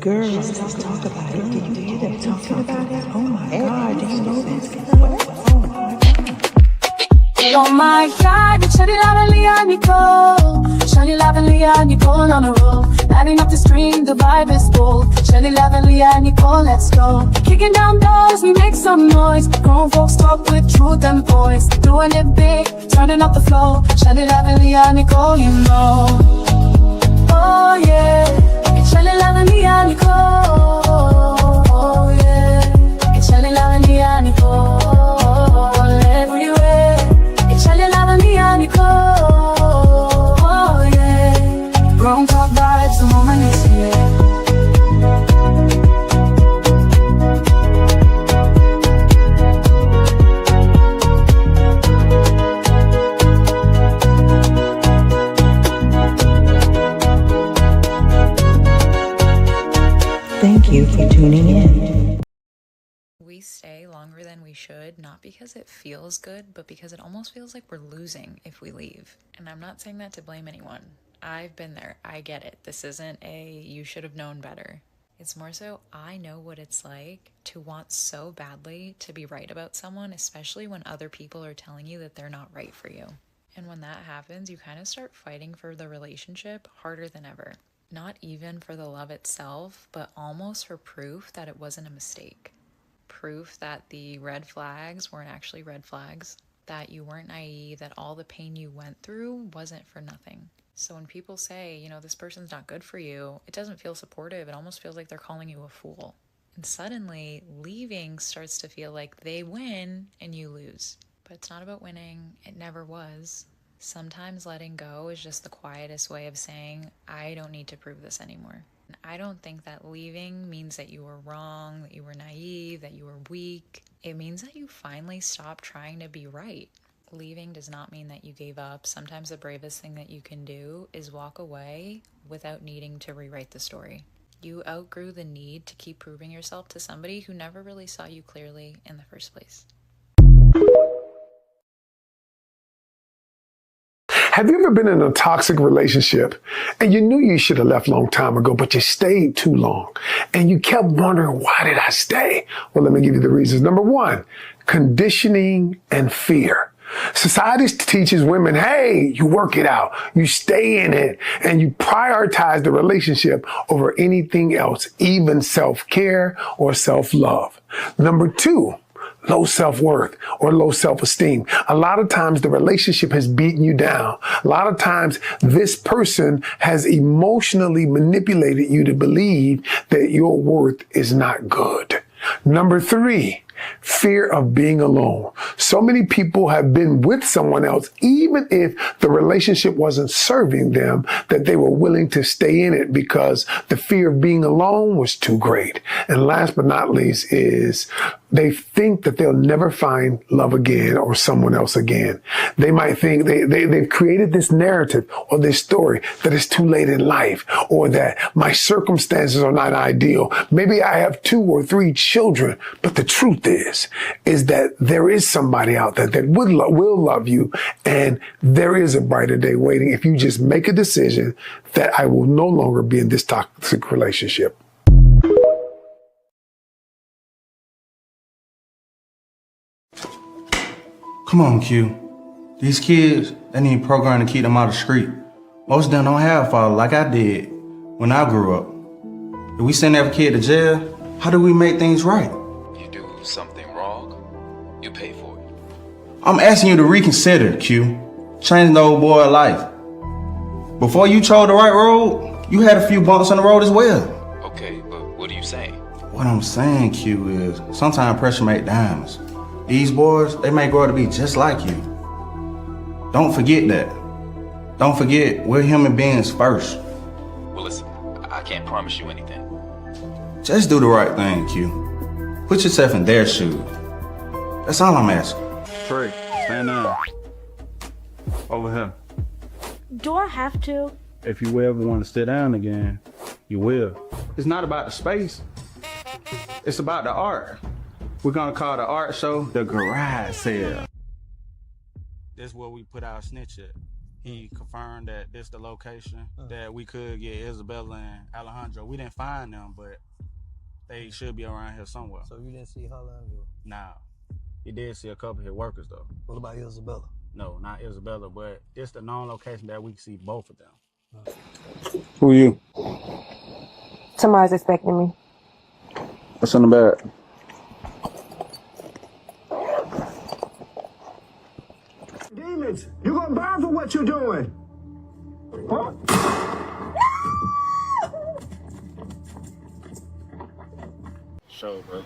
Girl, let's talk about it. Did you hear them talking about it? Oh my God, did you know this? Oh my God, Shani Lavely and Nicole. Shani Lavely and Nicole on a roll. Lighting up the stream, the vibe is bold. Shani Lavely and Nicole, let's go. Kicking down doors, we make some noise. Grown folks talk with truth and voice. Doing it big, turning up the flow. Shani Lavely and Nicole, you know. Oh yeah, it's Shani Lavely and Nicole. Oh yeah, it's Shani Lavely and Nicole. Everywhere. Shani Lavely and Nicole, oh yeah. Grown talk vibes, the moment is here. Thank you for tuning in. We stay longer than we should, not because it feels good, but because it almost feels like we're losing if we leave. And I'm not saying that to blame anyone. I've been there. I get it. This isn't a you should have known better. It's more so I know what it's like to want so badly to be right about someone, especially when other people are telling you that they're not right for you. And when that happens, you kind of start fighting for the relationship harder than ever. Not even for the love itself, but almost for proof that it wasn't a mistake. Proof that the red flags weren't actually red flags, that you weren't naive, that all the pain you went through wasn't for nothing. So when people say, this person's not good for you, it doesn't feel supportive. It almost feels like they're calling you a fool. And suddenly, leaving starts to feel like they win and you lose. But it's not about winning. It never was. Sometimes letting go is just the quietest way of saying, I don't need to prove this anymore. I don't think that leaving means that you were wrong, that you were naive, that you were weak. It means that you finally stopped trying to be right. Leaving does not mean that you gave up. Sometimes the bravest thing that you can do is walk away without needing to rewrite the story. You outgrew the need to keep proving yourself to somebody who never really saw you clearly in the first place. Have you ever been in a toxic relationship and you knew you should have left a long time ago, but you stayed too long and you kept wondering, why did I stay? Well, let me give you the reasons. Number one, conditioning and fear. Society teaches women, hey, you work it out, you stay in it, and you prioritize the relationship over anything else, even self-care or self-love. Number two, low self-worth or low self-esteem. A lot of times the relationship has beaten you down. A lot of times this person has emotionally manipulated you to believe that your worth is not good. Number three, fear of being alone. So many people have been with someone else, even if the relationship wasn't serving them, that they were willing to stay in it because the fear of being alone was too great. And last but not least is they think that they'll never find love again or someone else again. They might think they've created this narrative or this story that it's too late in life or that my circumstances are not ideal. Maybe I have 2 or 3 children, but the truth is that there is somebody out there that will love you, and there is a brighter day waiting if you just make a decision that I will no longer be in this toxic relationship. Come on, Q. These kids, they need a program to keep them out of the street. Most of them don't have a father like I did when I grew up. If we send every kid to jail, how do we make things right? You do something wrong, you pay for it. I'm asking you to reconsider, Q. Change the old boy life. Before you chose the right road, you had a few bumps on the road as well. Okay, but what are you saying? What I'm saying, Q, is sometimes pressure make diamonds. These boys, they may grow up to be just like you. Don't forget that. Don't forget, we're human beings first. Well, listen, I can't promise you anything. Just do the right thing, Q. Put yourself in their shoes. That's all I'm asking. Trey, stand down. Over here. Do I have to? If you ever want to sit down again, you will. It's not about the space. It's about the art. We're gonna call the art show the garage sale. That's where we put our snitch at. he confirmed that this the location that we could get Isabella and Alejandro. We didn't find them, but they should be around here somewhere. So you didn't see Alejandro? Nah, he did see a couple of his workers though. What about Isabella? No, not Isabella, but it's the known location that we can see both of them. Who you? Tomorrow's expecting me. What's in the bag? Demons, you're gonna burn for what you're doing. Huh? Sure, bro.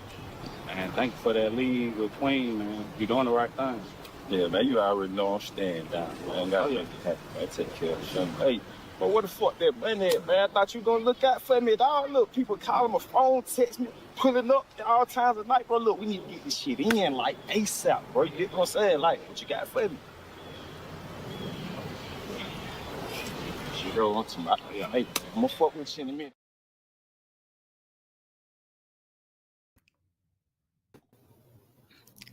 And thank you for that lead with Queen, man. You're doing the right thing. Yeah, man, you already know I'm staying down, man. Gotta make it happen, man. Take care of shit. Hey, but what the fuck that money at, man? I thought you gonna look out for me, dog. Look, people calling my phone, text me, pulling up at all times of night, bro. Look, we need to get this shit in, like, ASAP, bro. You get what I'm saying? Like, what you got for me? Shit, bro, I'm talking about, yeah, hey, I'm gonna fuck with you in a minute.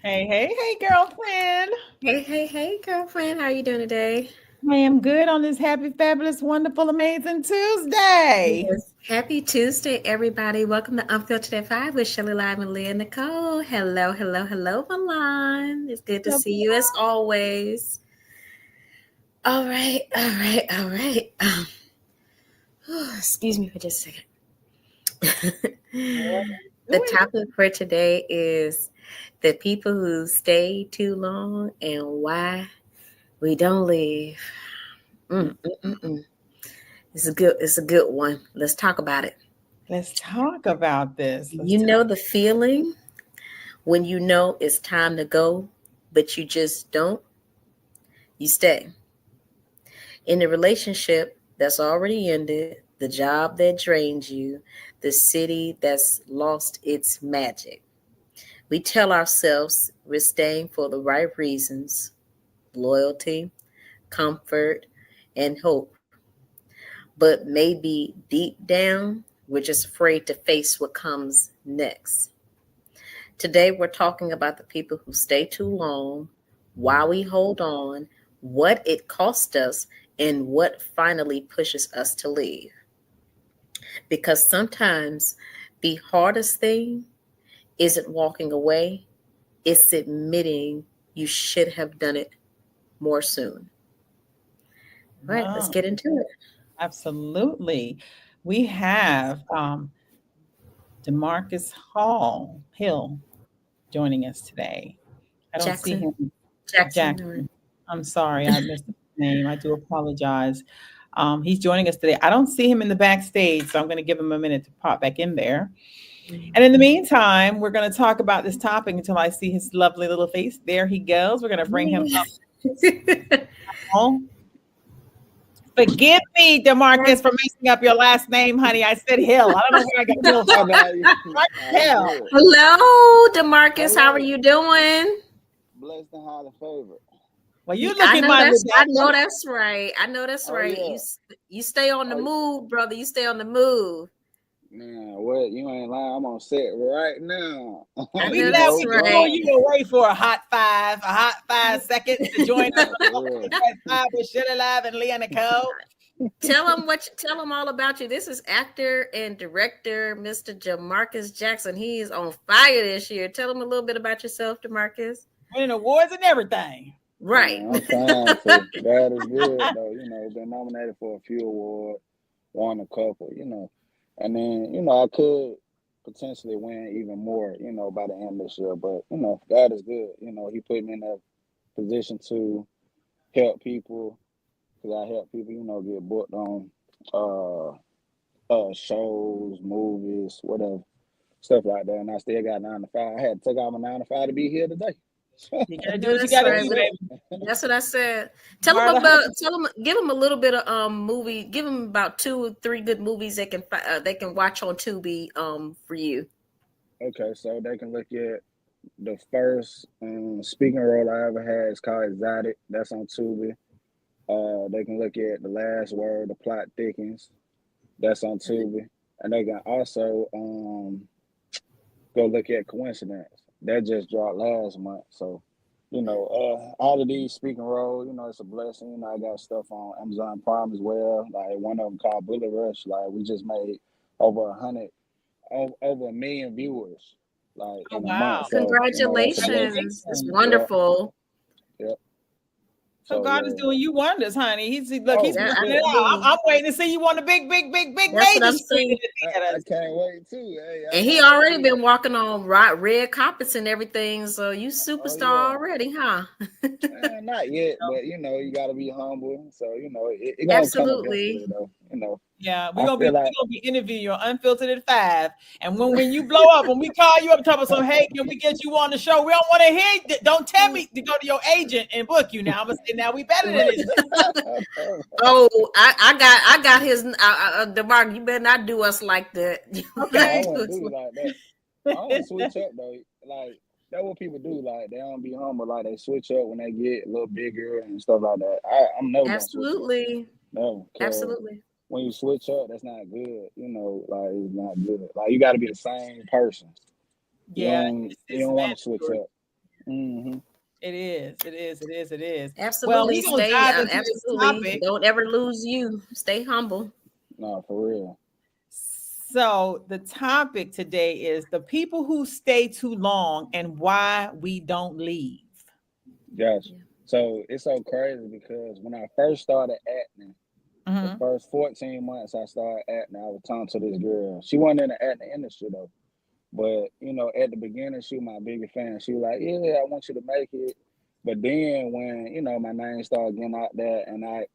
Hey, girlfriend. Hey, girlfriend. How are you doing today? I am good on this happy, fabulous, wonderful, amazing Tuesday. Yes. Happy Tuesday, everybody. Welcome to Unfiltered at 5 with Shelly Live and Leah Nicole. Hello, Milan. It's good to see you as always. All right. Excuse me for just a second. The topic for today is the people who stay too long and why we don't leave. It's a good one. Let's talk about it. Let's talk about this. Know the feeling when you know it's time to go, but you just don't. You stay. In a relationship that's already ended, the job that drains you, the city that's lost its magic. We tell ourselves we're staying for the right reasons, loyalty, comfort, and hope. But maybe deep down, we're just afraid to face what comes next. Today, we're talking about the people who stay too long, why we hold on, what it cost us, and what finally pushes us to leave. Because sometimes the hardest thing isn't walking away, it's admitting you should have done it more soon. All right, let's get into it. Absolutely. We have DeMarcus Hill joining us today. I don't see him. Jackson. I'm sorry, I missed his name. I do apologize. He's joining us today. I don't see him in the backstage, so I'm going to give him a minute to pop back in there. And in the meantime, we're going to talk about this topic until I see his lovely little face. There he goes. We're going to bring him up. Forgive me, DeMarcus, for messing up your last name, honey. I said Hill. I don't know where I got Hill from. Hill. Hello, DeMarcus. How are you doing? Blessed and highly favored. Well, you looking my. I know that's right. Yeah. You stay on the move, brother. You stay on the move. Man, what? You ain't lying. I'm on set right now. We left you away for a hot 5 seconds to join us. With Shelly Live and Leah Nicole. Tell them all about you. This is actor and director, Mr. DeMarcus Jackson. He is on fire this year. Tell them a little bit about yourself, DeMarcus. Winning awards and everything. Right. I'm fine. So that is good, though. Been nominated for a few awards, won a couple, And then, I could potentially win even more, by the end of this year. But, God is good. He put me in that position to help people, because I help people, get booked on shows, movies, whatever, stuff like that. And I still got 9 to 5. I had to take out my 9 to 5 to be here today. You gotta do what you gotta do, baby. That's what I said. Tell them, give them a little bit of movie. Give them about 2 or 3 good movies they can watch on Tubi for you. Okay, so they can look at the first speaking role I ever had. It's called Exotic. That's on Tubi. They can look at The Last Word, The Plot Thickens. That's on Tubi. And they can also go look at Coincidence. That just dropped last month. So All of these speaking roles, it's a blessing. I got stuff on Amazon Prime as well. Like one of them called Bullet Rush. Like we just made over 100, over 1 million viewers, like Oh, in a month. wow. So that's a blessing. Congratulations. It's Yeah, wonderful. yeah. So So God is yeah. doing you wonders, honey. He's Oh, pushing for it sure. out. Absolutely. I'm waiting to see you on the big That's what major I'm screen in saying. the I theaters. can't wait too. Hey, I And he can't wait already too. been walking on red carpets and everything. So you Oh superstar yeah. already, huh? Not yet, So, but you got to be humble. So it gonna come eventually, Absolutely. though. yeah, I feel we're like gonna be interviewing you on Unfiltered at 5. And when you blow up, when we call you up talking about some, hey, can we get you on the show? We don't want to hear. Don't tell me to go to your agent and book you. Now I'm gonna say, now we better than this. Oh, I got his DeMarc, you better not do us like that. You no, better I Okay. do wouldn't us do it like that. I don't switch up though. Like that's what people do. Like they don't be humble. Like they switch up when they get a little bigger and stuff like that. I'm never gonna switch up. absolutely. No, because Absolutely. when you switch up, that's not good. Like it's not good. Like you got to be the same person. You Yeah, don't you it's don't want to switch mandatory. up. Hmm. It is. It is. Well, Absolutely. we're gonna Stay dive into this absolutely. topic. Don't ever lose you. Stay humble. No, for real. So the topic today is the people who stay too long and why we don't leave. Gotcha. Yeah. So it's so crazy because when I first started acting, the Hmm. first 14 months I started acting, I was talking to this girl. She wasn't in the acting industry though. But at the beginning, she was my biggest fan. She was like, "Yeah, I want you to make it." But then when my name started getting out there, and I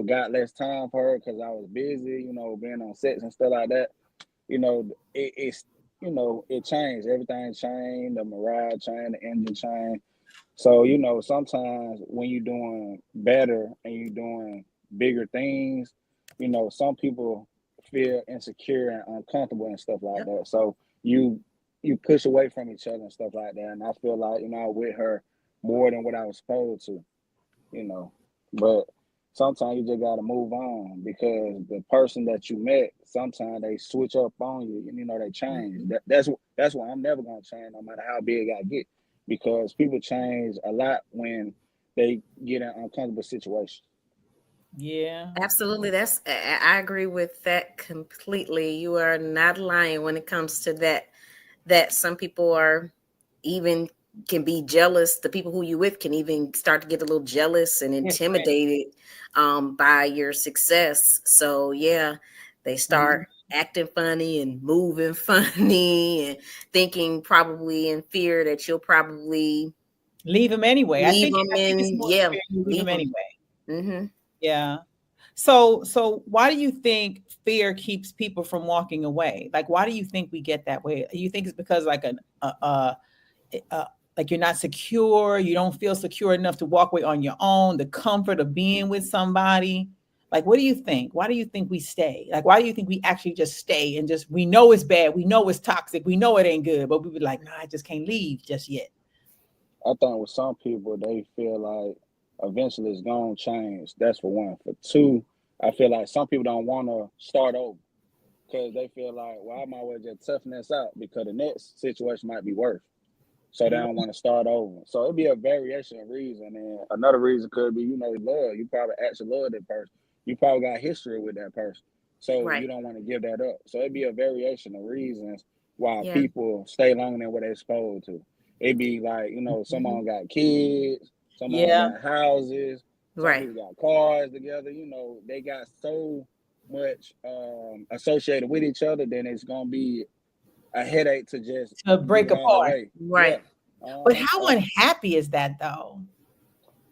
got less time for her because I was busy, being on sets and stuff like that. It's it changed. Everything changed. The morale changed. The engine changed. So, sometimes when you're doing better and you're doing bigger things, some people feel insecure and uncomfortable and stuff like Yep. that. So you push away from each other and stuff like that. And I feel like, I was with her more than what I was supposed to, you know. But sometimes you just gotta move on because the person that you met, sometimes they switch up on you and they change. Mhm. That's why I'm never gonna change no matter how big I get. Because people change a lot when they get in uncomfortable situations. Yeah. Absolutely. I agree with that completely. You are not lying when it comes to that some people are even can be jealous. The people who you with can even start to get a little jealous and Different. intimidated by your success. So yeah, they Mhm. start acting funny and moving funny and thinking probably in fear that you'll probably Leave them anyway. leave them I think it's and more yeah, fair you leave them leave them. anyway. Hmm. Yeah. So why do you think fear keeps people from walking away? Like, why do you think we get that way? You think it's because like like you're not secure, you don't feel secure enough to walk away on your own, the comfort of being with somebody. Like, what do you think? Why do you think we stay? Like, why do you think we actually just stay and just we know it's bad, we know it's toxic, we know it ain't good, but we be like, no, I just can't leave just yet. I think with some people, they feel like eventually it's going to change. That's for one. For two, I feel like some people don't want to start over because they feel like, well, I might well just toughen this out because the next situation might be worse. So they don't want to start over. So it'd be a variation of reason. And another reason could be, love. You probably actually love that person. You probably got history with that person. So you Right. don't want to give that up. So it'd be a variation of reasons why Yeah. people stay longer than what they're supposed to. It'd be like, Hmm. someone got kids, someone Yeah. got houses, some Right. people got cars together, they got so much associated with each other, then it's gonna be a headache to just To break walk apart. away. Yeah. Right. But how unhappy is that though?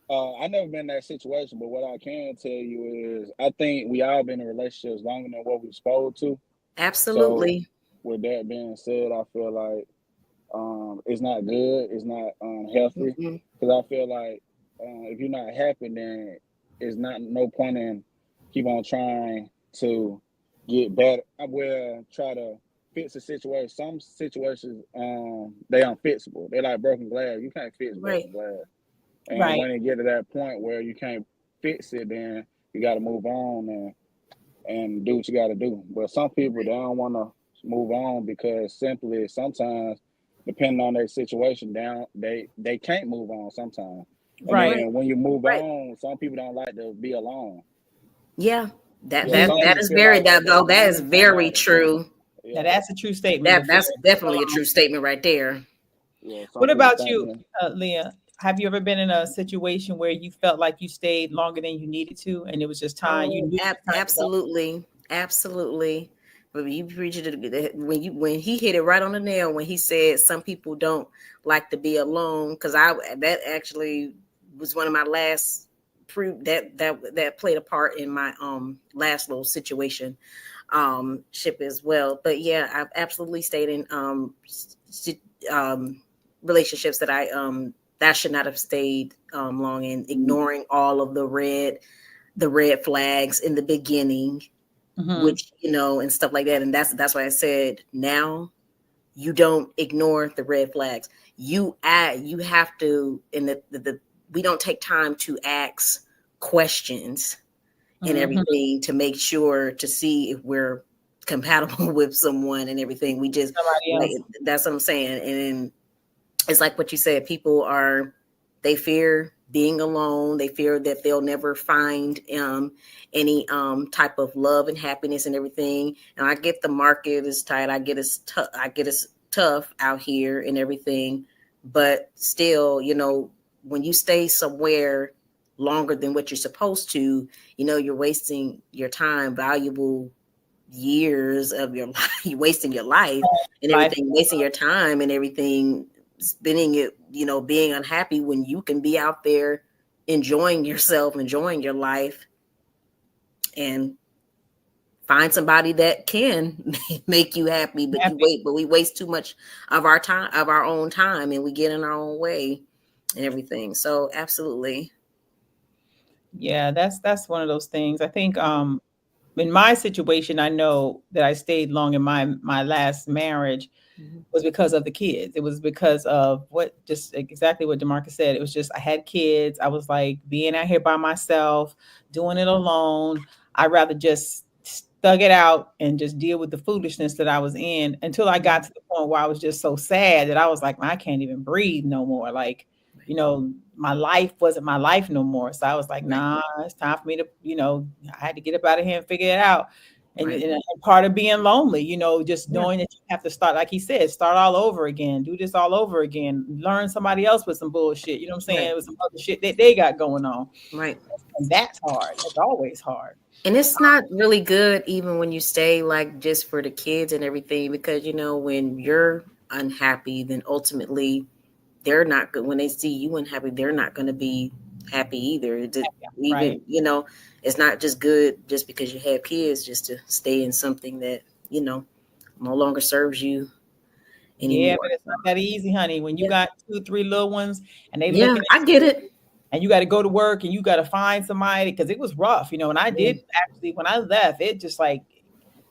I never been in that situation, but what I can tell you is I think we all been in relationships longer than what we're supposed to. So Absolutely. with that being said, I feel like it's not good, it's not healthy. Mm-mm. Because I feel like if you're not happy, then it's not no point in keep on trying to get better. I will try to fix a situation. Some situations they unfixable. They're like broken glass. You can't fix Right. broken glass. And Right. when it get to that point where you can't fix it, then you got to move on and do what you got to do. But some people they don't want to move on because simply sometimes depending on their situation, down they can't move on sometimes. And Right. then when you move Right. on, some people don't like to be alone. Yeah, that Yeah, that some Yeah. that people is feel very like that though that they is need very somebody. true. Now Yeah, that's a true statement. The That fear that's of being definitely a alone. true statement right there. yeah. Some What people about think, you, Leah? Have you ever been in a situation where you felt like you stayed longer than you needed to, and it was just time you Oh, knew it was time to go? absolutely, absolutely. But you preach it when he hit it right on the nail when he said some people don't like to be alone, because that actually was one of my last proof that played a part in my last little situation ship as well. But yeah, I've absolutely stayed in um relationships that I should not have stayed long in, ignoring all of the red flags in the beginning, Mm-hmm. which and stuff like that. And that's why I said now you don't ignore the red flags. You have to, and the we don't take time to ask questions and Mm-hmm. everything to make sure to see if we're compatible with someone and everything. We just Somebody like else. that's what I'm saying. And then it's like what you said, they fear being alone. They fear that they'll never find any type of love and happiness and everything. And I get the market is tight. I get it's tough out here and everything. But still, when you stay somewhere longer than what you're supposed to, you're wasting your time, valuable years of your life. You're wasting your life and Life. everything, wasting your time and everything, spending it, being unhappy when you can be out there enjoying yourself, enjoying your life, and find somebody that can make you happy. But Happy. we waste too much of our time, of our own time, and we get in our own way and everything. So absolutely. Yeah, that's one of those things. I think in my situation, I know that I stayed long in my last marriage Mhm. was because of the kids. It was because of what just exactly what DeMarcus said. It was just I had kids. I was like being out here by myself, doing it alone. I'd rather just thug it out and just deal with the foolishness that I was in until I got Mhm. to the point where I was just so sad that I was like, I can't even breathe no more. Like, my life wasn't my life no more. So I was like, Right. nah, it's time for me to, I had to get up out of here and figure it out. And, Right. and part of being lonely, just Yeah. knowing that you have to start, like he said, start all over again, do this all over again, learn somebody else with some bullshit. You know what I'm saying? Right. It was some other shit that they got going on. Right. And that's hard. That's always hard. And it's not really good even when you stay like just for the kids and everything, because when you're unhappy, then ultimately they're not good. When they see you unhappy, they're not going to be happy either. Right. It's not just good just because you have kids just to stay in something that no longer serves you Yeah, but anymore. it's So, not that easy, honey. When you yeah, got 2, 3 little ones and they yeah, looking I at get you it. and you got to go to work and you got to find somebody because it was rough, and I Yeah, did actually, when I left, it just like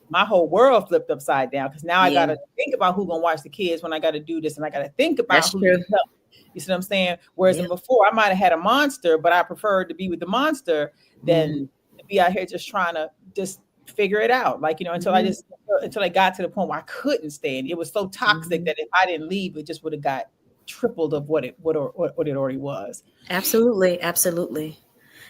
my whole world flipped upside down because now I got yeah, to think about who gonna watch the kids when I got to do this, and I got to think about that's who's true. gonna help. You see what I'm saying? Whereas Yeah. in before, I might have had a monster, but I preferred to be with the monster than Hmm. to be out here just trying to just figure it out. Like, Hmm. until I got to the point where I couldn't stay. And it was so toxic Hmm. that if I didn't leave, it just would have got tripled of what it already was. Absolutely, absolutely.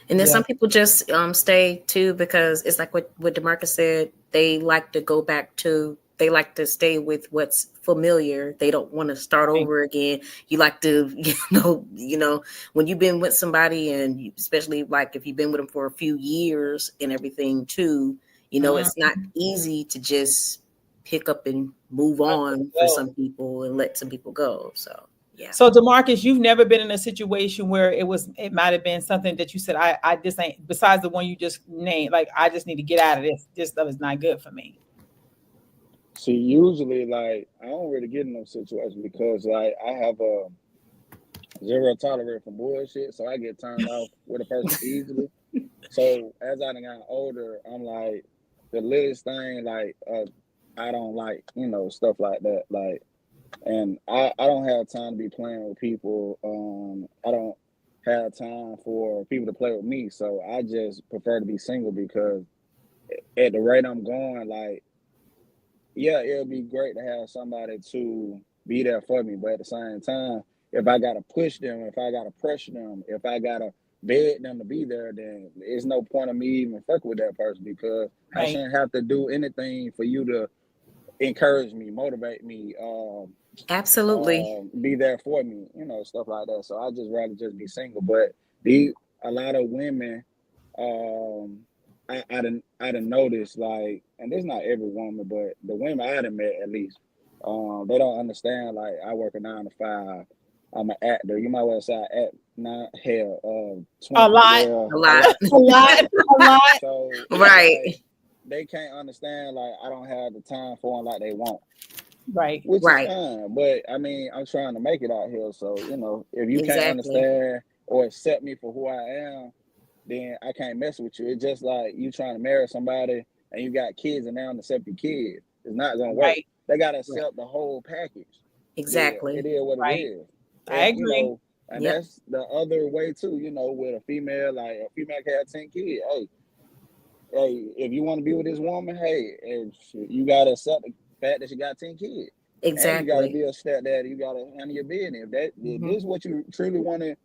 And then Yeah. some people just stay too because it's like what DeMarcus said. They like to stay with what's familiar. They don't want to start Right. over again. You like to, when you've been with somebody, and especially like if you've been with them for a few years and everything too, Mhm. it's not easy to just pick up and move Let it on for go. some people and let some people go. So yeah. So DeMarcus, you've never been in a situation where it might have been something that you said, I just ain't, besides the one you just named, like I just need to get out of this. This stuff is not good for me. see, usually like I don't really get in those situations because like I have a zero tolerance for bullshit, so I get turned off with a person easily. So as I done got older, I'm like the littlest thing, like I don't like, stuff like that. Like, and I don't have time to be playing with people. I don't have time for people to play with me. So I just prefer to be single because at the rate I'm going, like, yeah, it'll be great to have somebody to be there for me. But at the same time, if I gotta push them, if I gotta pressure them, if I gotta beg them to be there, then it's no point of me even fucking with that person because I Right. shouldn't have to do anything for you to encourage me, motivate me, Absolutely. be there for me, stuff like that. So I just rather just be single. But the a lot of women, um, I didn't notice like, and this not every woman, but the women I done met at least, they don't understand like I work a 9 to 5. I'm an actor. You might well say I act not hell, A 20, lot. well, A a lot. lot. A lot. A lot. So it's Right. like they can't understand like I don't have the time for them like they want, Right. which is Right. fine. But I mean, I'm trying to make it out here. So, if you can't Exactly. understand or accept me for who I am, then I can't mess with you. It's just like you trying to marry somebody and you got kids and they don't accept your kids. It's not gonna work. Right. They gotta Right. accept the whole package. Yeah, it Exactly. is what it Right. is. I And agree. and Yep. that's the other way too, with a female, like a female can have 10 kids. Hey, if you want to be with this woman, hey, if you gotta accept the fact that she got 10 kids. And you gotta Exactly. be a stepdad, you gotta handle your business. If Hmm. this is what you truly want to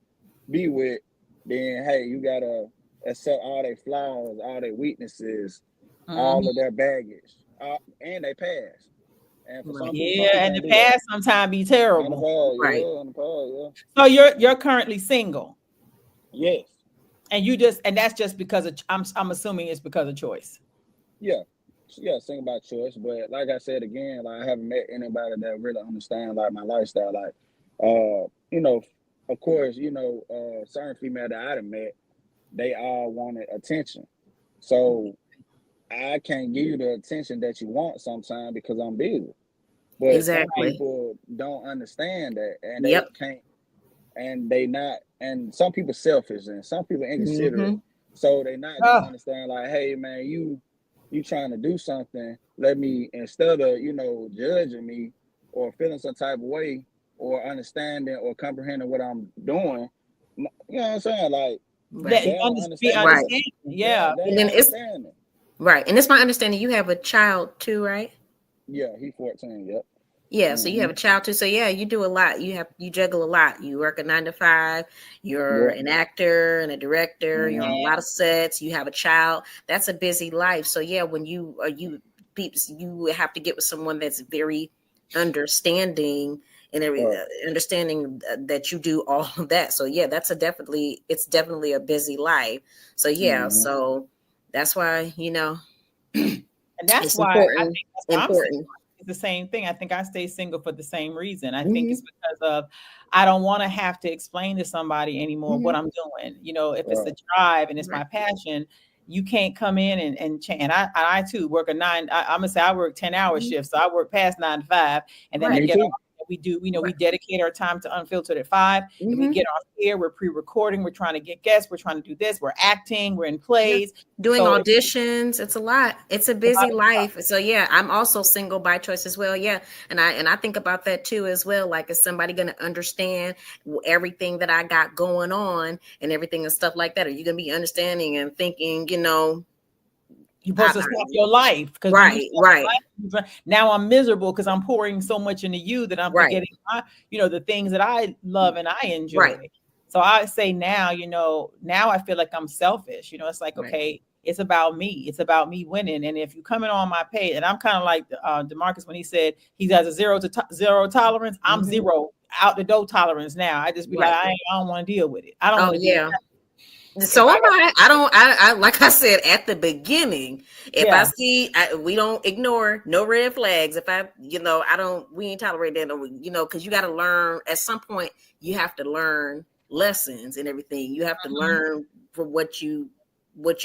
be with, then hey, you gotta accept all their flaws, all their weaknesses, all Mhm. of their baggage, and they past. And for Right. some Yeah, people and the can't do that. past sometimes be On the terrible. past, Right. yeah, on the past, So you're currently single, yeah, yes, and that's just because of I'm assuming it's because of choice. yeah, yeah. Think about choice, but like I said again, like I haven't met anybody that really understand like my lifestyle. Like, uh, you know, of course, certain female that I done met, they all wanted attention. So I can't give you the attention that you want sometimes because I'm busy. But some Right. Exactly. people don't understand that, and they Yep. can't, and they not, and some people selfish, and some people inconsiderate, Hmm. so they not gonna Oh, understand. Like, hey, man, you trying to do something? Let me, instead of judging me or feeling some type of way or understanding or comprehending what I'm doing. You know what I'm saying? Like that they Right. don't be understand Right. it. understanding. Yeah, Yeah. they And ain't then it's understand it. right. And it's my understanding you have a child too, right? Yeah, he 14. Yep. Yeah, so you Hmm. have a child too. So yeah, you do a lot. You juggle a lot. You work a 9 to 5. You're Yep. an actor and a director. You're on Hmm. a lot of sets. You have a child. That's a busy life. So yeah, when you peeps, you have to get with someone that's very understanding and Right. understanding that you do all of that. So yeah, it's definitely a busy life. So yeah, Hmm. so that's why And that's it's why I important. think that's why I'm single. Important. It's the same thing. I think I stay single for the same reason. I think it's Hmm. because of I don't want to have to explain to somebody anymore what Hmm. I'm doing. If it's a Right. drive and it's Right. my passion, you can't come in and I too work a nine. I'm gonna say I work 10-hour Mhm. shifts, so I work past 9 to 5, and then I Right. Me get too. off. And we do, we Right. dedicate our time to Unfiltered at 5, and we Hmm. get off here. We're pre-recording. We're trying to get guests. We're trying to do this. We're acting. We're in Yeah. plays. Doing So it's auditions, it's a lot. It's a a lot busy of life. So yeah, I'm also single by choice as well. Yeah. And I think about that too as well. Like, is somebody gonna understand everything that I got going on and everything and stuff like that? Are you gonna be understanding and thinking, You're supposed to I, stop your life because when you right, stop right, your life, now I'm miserable because I'm pouring so much into you that I'm right, forgetting the things that I love and I right, enjoy. So I say now, now I feel like I'm selfish. It's like, right. okay, it's about me. It's about me winning. And if you come in on my page, and I'm kind of like DeMarcus when he said he has a zero tolerance, I'm Hmm. zero out the door tolerance now. I just be like, Right. I don't want to deal with it. I don't Oh want to deal with yeah. it. If So I am got, I. I don't. I like I said at the beginning. If I yeah, see, we don't ignore no red flags. If I don't. We ain't tolerate that. Because you got to learn. At some point, you have to learn lessons and everything. You have to mhm, learn from what you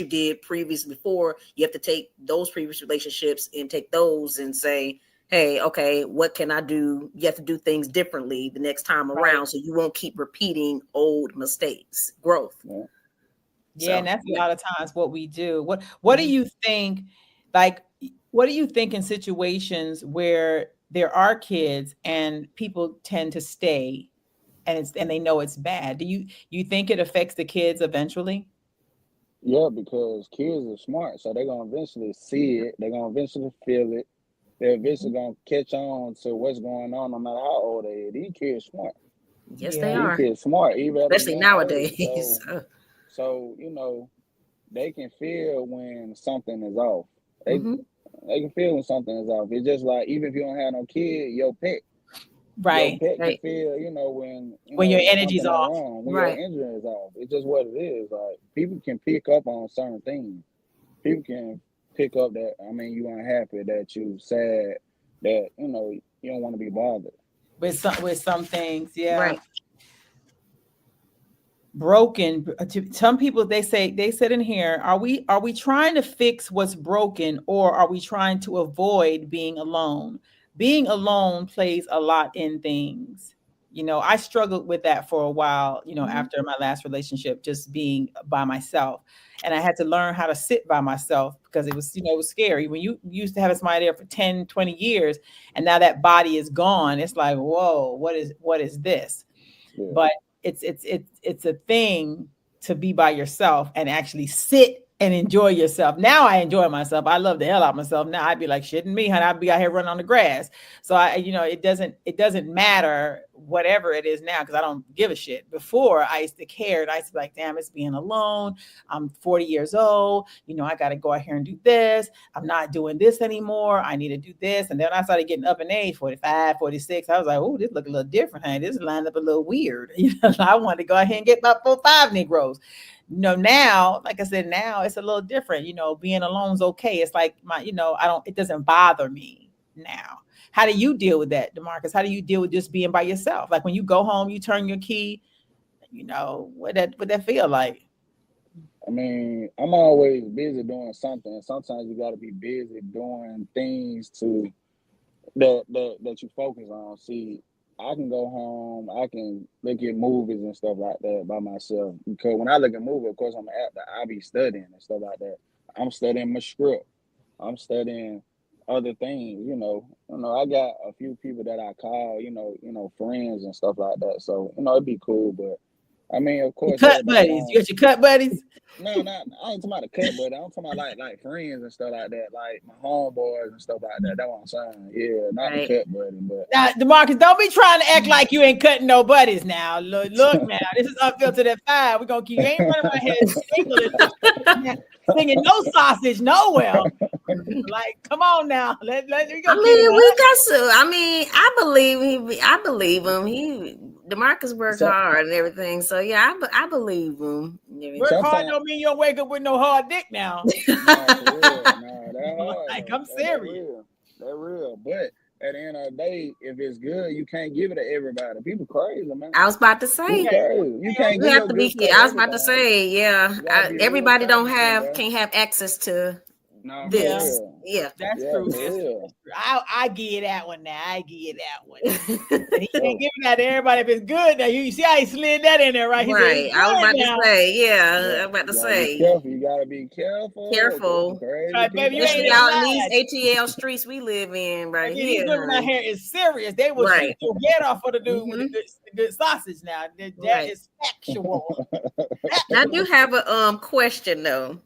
did previous before. You have to take those previous relationships and take those and say, hey, okay, what can I do? You have to do things differently the next time right. around, so you won't keep repeating old mistakes. Growth. Yeah. Yeah, and So that's a yeah. lot of times what we do. What do Mhm. you think, like, what do you think in situations where there are kids and people tend to stay and they know it's bad? Do you think it affects the kids eventually? Yeah, because kids are smart, so they're gonna eventually see it. They're gonna eventually feel it, they're eventually gonna catch on to what's going on, no matter how old they are. These kids smart. Yes, they Yeah. These are, kids smart, even at a especially young age. nowadays. So they can feel when something is off. They Mm-hmm. they can feel when something is off. It's just like even if you don't have no kid, your Right. pet can Right. feel, when When your energy's something is off. wrong, when your Right. engine is off. It's just what it is. Like people can pick up on certain things. People can pick up that you unhappy, that you sad, that you don't want to be bothered. With some things, yeah. Right. Broken to some people, they said in here, are we trying to fix what's broken, or are we trying to avoid being alone? Being alone plays a lot in things. I struggled with that for a while, Mm-hmm. after my last relationship, just being by myself. And I had to learn how to sit by myself, because it was scary when you used to have somebody there for 10, 20 years, and now that body is gone. It's like, whoa, what is this? Yeah. But it's a thing to be by yourself and actually sit and enjoy yourself. Now I enjoy myself. I love the hell out of myself. Now I'd be like, shitting me, honey. I'd be out here running on the grass. So it doesn't matter whatever it is now, because I don't give a shit. Before, I used to care, and I used to be like, damn, it's being alone. I'm 40 years old. I got to go out here and do this. I'm not doing this anymore. I need to do this. And then I started getting up in age, 45, 46. I was like, oh, this look a little different, honey. This lined up a little weird. I wanted to go ahead and get about 4, 5 Negroes. Now, like I said, now it's a little different. Being alone is okay. It's like it doesn't bother me now. How do you deal with that, DeMarcus? How do you deal with just being by yourself? Like when you go home, you turn your key, what that feel like? I'm always busy doing something, and sometimes you got to be busy doing things that you focus on. See, I can go home, I can look at movies and stuff like that by myself. Because when I look at movies, of course, I'm an actor. I be studying and stuff like that. I'm studying my script. I'm studying other things. I got a few people that I call, friends and stuff like that. So it'd be cool. But of Your course, cut everybody buddies. You don't. got your cut buddies? No, not I ain't talking about the cut, but I'm talking about like friends and stuff like that, like my homeboys and stuff like that. That's what I'm saying. Yeah, not the Right. cut buddy, but Now, DeMarcus, don't be trying to act like you ain't cutting no buddies now. Look now, this is uphill to that 5. We're gonna keep you ain't running around here singing no sausage nowhere. Like, come on now. Let me go keep it We up. got to. I believe him. DeMarcus worked so, hard and everything. So yeah, I believe him. and Work everything. hard sometimes don't mean you don't wake up with no hard dick now. nah, for real, nah, that hard Like, though. I'm That serious. real, that real. But at the end of the day, if it's good, you can't give it to everybody. People crazy, man. I was about to People say crazy. You can't you give have your to be. good stuff to I was about to everybody. say, yeah. You gotta be real Everybody don't conscious, have bro. can't have access to Nah, for Yeah, this. real. Yeah. that's Yeah, true. for real. That's true. I give you that one now. I give you that one. For And he sure. ain't giving that to everybody if it's good. Now you see how he slid that in there, right? He said Right. it's I was good about to now. say, yeah. I Yeah, was about you to gotta be say, careful. You gotta be careful. 'Cause some careful. crazy Like, baby, people you out ain't Especially even here. out in lying. these ATL streets we live in right Baby, these here, women out honey. here is serious. They will shoot Right. your head off for the dude with Mm-hmm. the good sausage now. That Right. is factual. I do Factual. have a question though.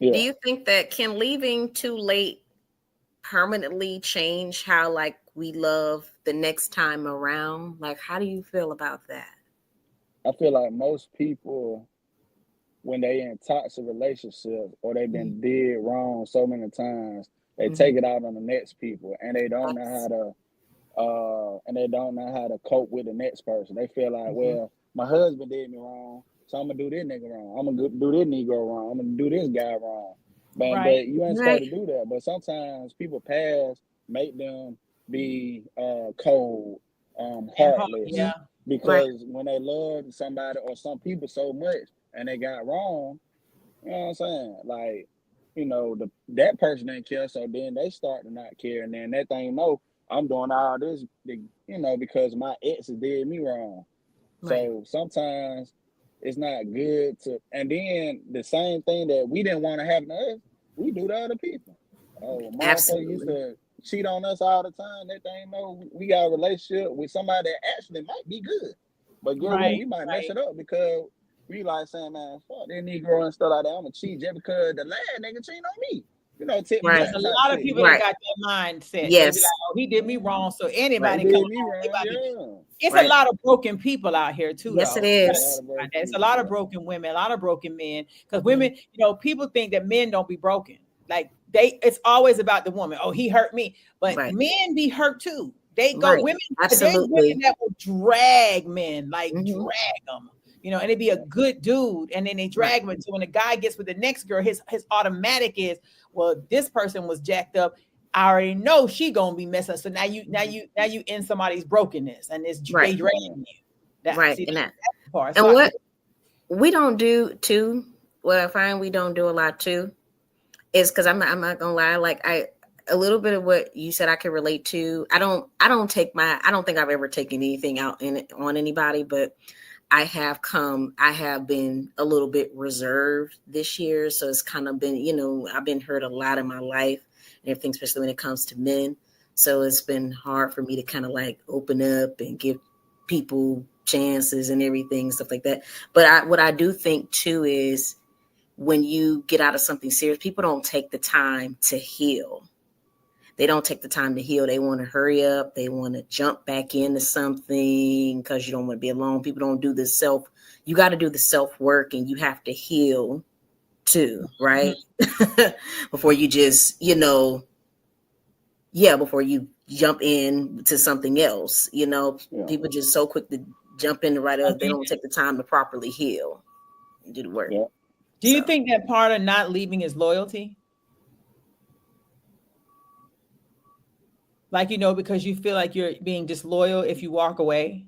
Do Yeah, you think that can leaving too late permanently change how like we love the next time around? Like, how do you feel about that? I feel like most people, when they in toxic relationships or they've been did wrong so many times, they Mm-hmm. take it out on the next people, and they don't know how Yes. to cope with the next person. They feel like, Mm-hmm. well, my husband did me wrong, so I'm gonna do this nigga wrong. I'm gonna do this Negro wrong. I'm gonna do this guy wrong. But Right. you ain't supposed Right. to do that. But sometimes people past make them be cold, And hard, heartless, yeah. Mm-hmm. Right. because when they love somebody or some people so much and they got wrong, you know what I'm saying? Like, that person didn't care, so then they start to not care, and then that thing I'm doing all this, because my exes did me wrong. Right. So sometimes it's not good to, and then the same thing that we didn't want to happen to us, we do to other people. Oh, motherfucker used Absolutely. to cheat on us all the time. That thing we got a relationship with somebody that actually might be good, but guess what? Right. We might mess Right. it up because we like saying, man, fuck that Negro and stuff like that. I'm gonna cheat just because the last nigga cheating on me. you know, tip me Right. Because out a type lot of shit. people that got that mindset. They be Yes. like, "Oh, he did me wrong." So He anybody come did me along, they wrong, about to. yeah. It's a Right. lot of broken people out here too, Yes, it though. A lot is. of broken It's a people, lot of yeah. broken women, a lot of broken men. Because women, people think that men don't be broken. Like it's always about the woman. Oh, he hurt me, but Right. men be hurt too. They go Right. women. There's women Absolutely. that will drag men, like Mm-hmm. drag them. And it'd be a good dude, and then they Right. drag him until when the guy gets with the next girl, his automatic is, well, this person was jacked up. I already know she gonna be messing. So now you in somebody's brokenness, and they Right. dragging you. Right. See, And that's the part. and what we don't do too, what I find we don't do a lot too, is because I'm not gonna lie, like a little bit of what you said I can relate to. I don't think I've ever taken anything out on anybody, but I have been a little bit reserved this year. So it's kind of been, I've been hurt a lot in my life and everything, especially when it comes to men. So it's been hard for me to kind of like open up and give people chances and everything, stuff like that. But what I do think too is when you get out of something serious, people don't take the time to heal. They don't take the time to heal. They want to hurry up. They want to jump back into something because you don't want to be alone. People don't do you got to do the self work, and you have to heal too, right? Before you just, before you jump in to something else, people just so quick to jump in right up. They don't take the time to properly heal and do the work. Yeah. Do you think that part of not leaving is loyalty? Like, because you feel like you're being disloyal if you walk away?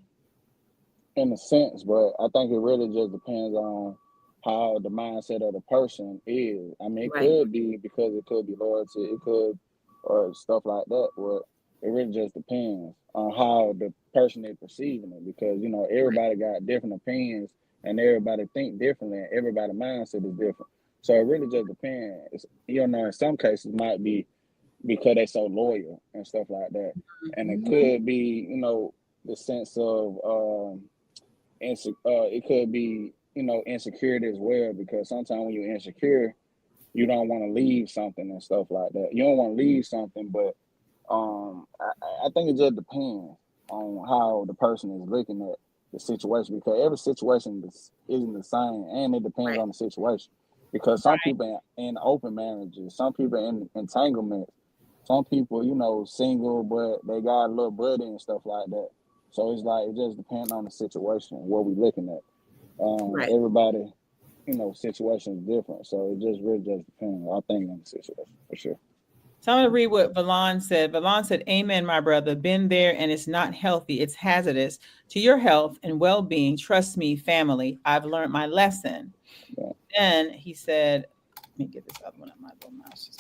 In a sense, but I think it really just depends on how the mindset of the person is. I mean, it could be because it could be loyalty, it could, or stuff like that, but it really just depends on how the person is perceiving it, because, everybody got different opinions and everybody think differently and everybody's mindset is different. So it really just depends. In some cases might be because they're so loyal and stuff like that. And it could be, the sense of it could be, insecurity as well, because sometimes when you're insecure, you don't want to leave something and stuff like that. You don't want to leave something, but I think it just depends on how the person is looking at the situation, because every situation isn't the same, and it depends on the situation. Because some people in open marriages, some people in entanglements, some people, single, but they got a little buddy and stuff like that. So it's like, it just depends on the situation, what we looking at. Everybody, situation is different. So it just really just depends, I think, on the situation, for sure. So I'm going to read what Valon said. Valon said, "Amen, my brother. Been there, and it's not healthy. It's hazardous to your health and well-being. Trust me, family. I've learned my lesson." Yeah. Then he said, let me get this other one on my little mouse.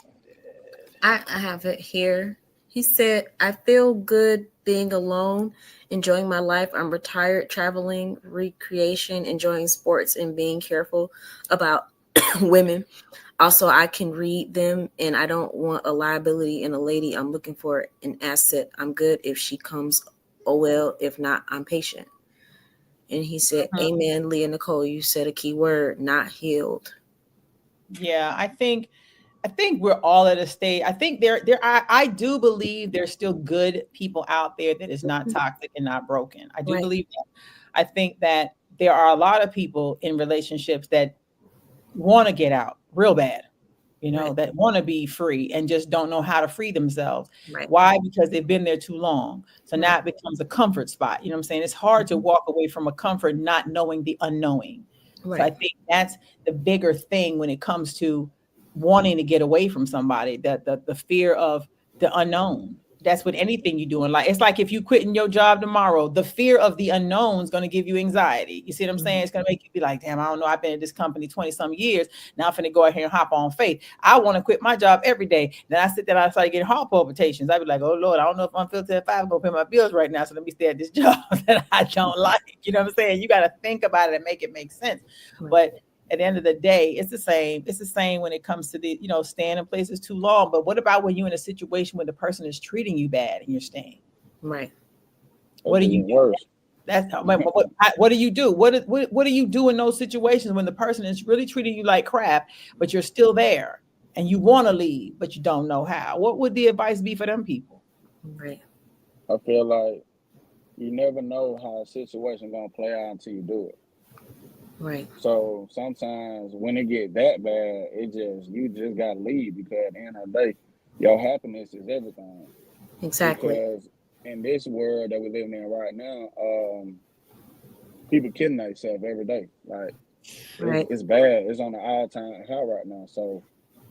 I have it here. He said, "I feel good being alone, enjoying my life. I'm retired, traveling, recreation, enjoying sports, and being careful about women. Also, I can read them, and I don't want a liability in a lady. I'm looking for an asset. I'm good if she comes. Oh, well, if not, I'm patient." And he said, "Amen, Leah Nicole, you said a key word, not healed." Yeah, I think we're all at a stage. I think I do believe there's still good people out there that is not toxic and not broken. I do believe that. I think that there are a lot of people in relationships that want to get out real bad, that want to be free and just don't know how to free themselves. Why? Because they've been there too long. So now it becomes a comfort spot. You know what I'm saying? It's hard to walk away from a comfort, not knowing the unknowing. So I think that's the bigger thing when it comes to wanting to get away from somebody, that the fear of the unknown. That's with anything you do in life. It's like if you quitting your job tomorrow, the fear of the unknown is going to give you anxiety. You see what I'm saying? It's going to make you be like, damn, I don't know. I've been at this company 20 some years. Now I'm finna go out here and hop on faith. I want to quit my job every day. Then I sit there and I start getting heart palpitations. I'd be like, oh Lord, I don't know if I'm filtered at 5 going to pay my bills right now. So let me stay at this job that I don't like. You know what I'm saying? You got to think about it and make it make sense. But at the end of the day, it's the same. It's the same when it comes to the, staying in places too long. But what about when you're in a situation where the person is treating you bad and you're staying? Right. What do you do? That's what do you do? What do you do in those situations when the person is really treating you like crap, but you're still there? and you want to leave, but you don't know how. What would the advice be for them people? Right. I feel like you never know how a situation gonna play out until you do it. Right. So sometimes when it get that bad, you just gotta leave, because at the end of the day, your happiness is everything. Exactly. Because in this world that we're living in right now, people killing themselves every day. Like Right. it's bad. It's on the all-time high right now. So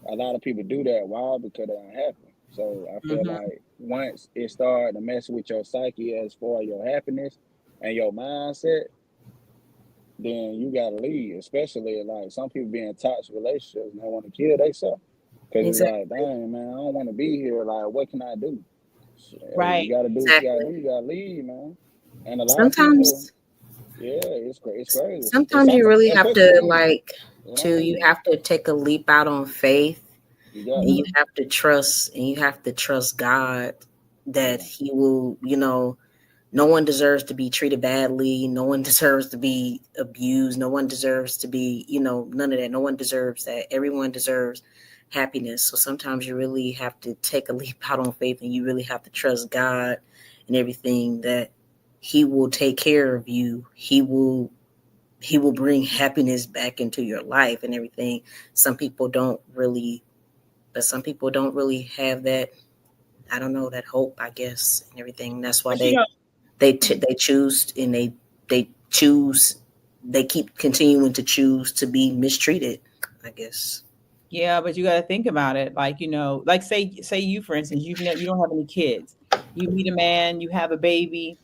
a lot of people do that. Why? Because they're unhappy. So I feel Mhm. like once it started to mess with your psyche as far as your happiness and your mindset, then you gotta leave. Especially like some people be in toxic relationships and they want to kill themselves. Cause it's like, Exactly. dang man, I don't want to be here. Like, what can I do? Hey, Right. you gotta do what you gotta Exactly. do. You gotta leave, man. And a lot of people, Sometimes yeah, it's crazy. It's crazy. And sometimes you really and have plus, to you you have to take a leap out on faith, got and you to, Mhm. have to trust, and you have to trust God that yeah, He will, no one deserves to be treated badly. No one deserves to be abused. No one deserves to be, none of that. No one deserves that. Everyone deserves happiness. So sometimes you really have to take a leap out on faith, and you really have to trust God and everything that He will take care of you. He will bring happiness back into your life and everything. Some people don't really, but some people don't really have that. I don't know, that hope, I guess, and everything. That's why But you know, they choose, and they choose, they keep continuing to choose to be mistreated, I guess. yeah, but you got to think about it. Like, like say you, for instance, you don't have any kids. You meet a man, you have a baby,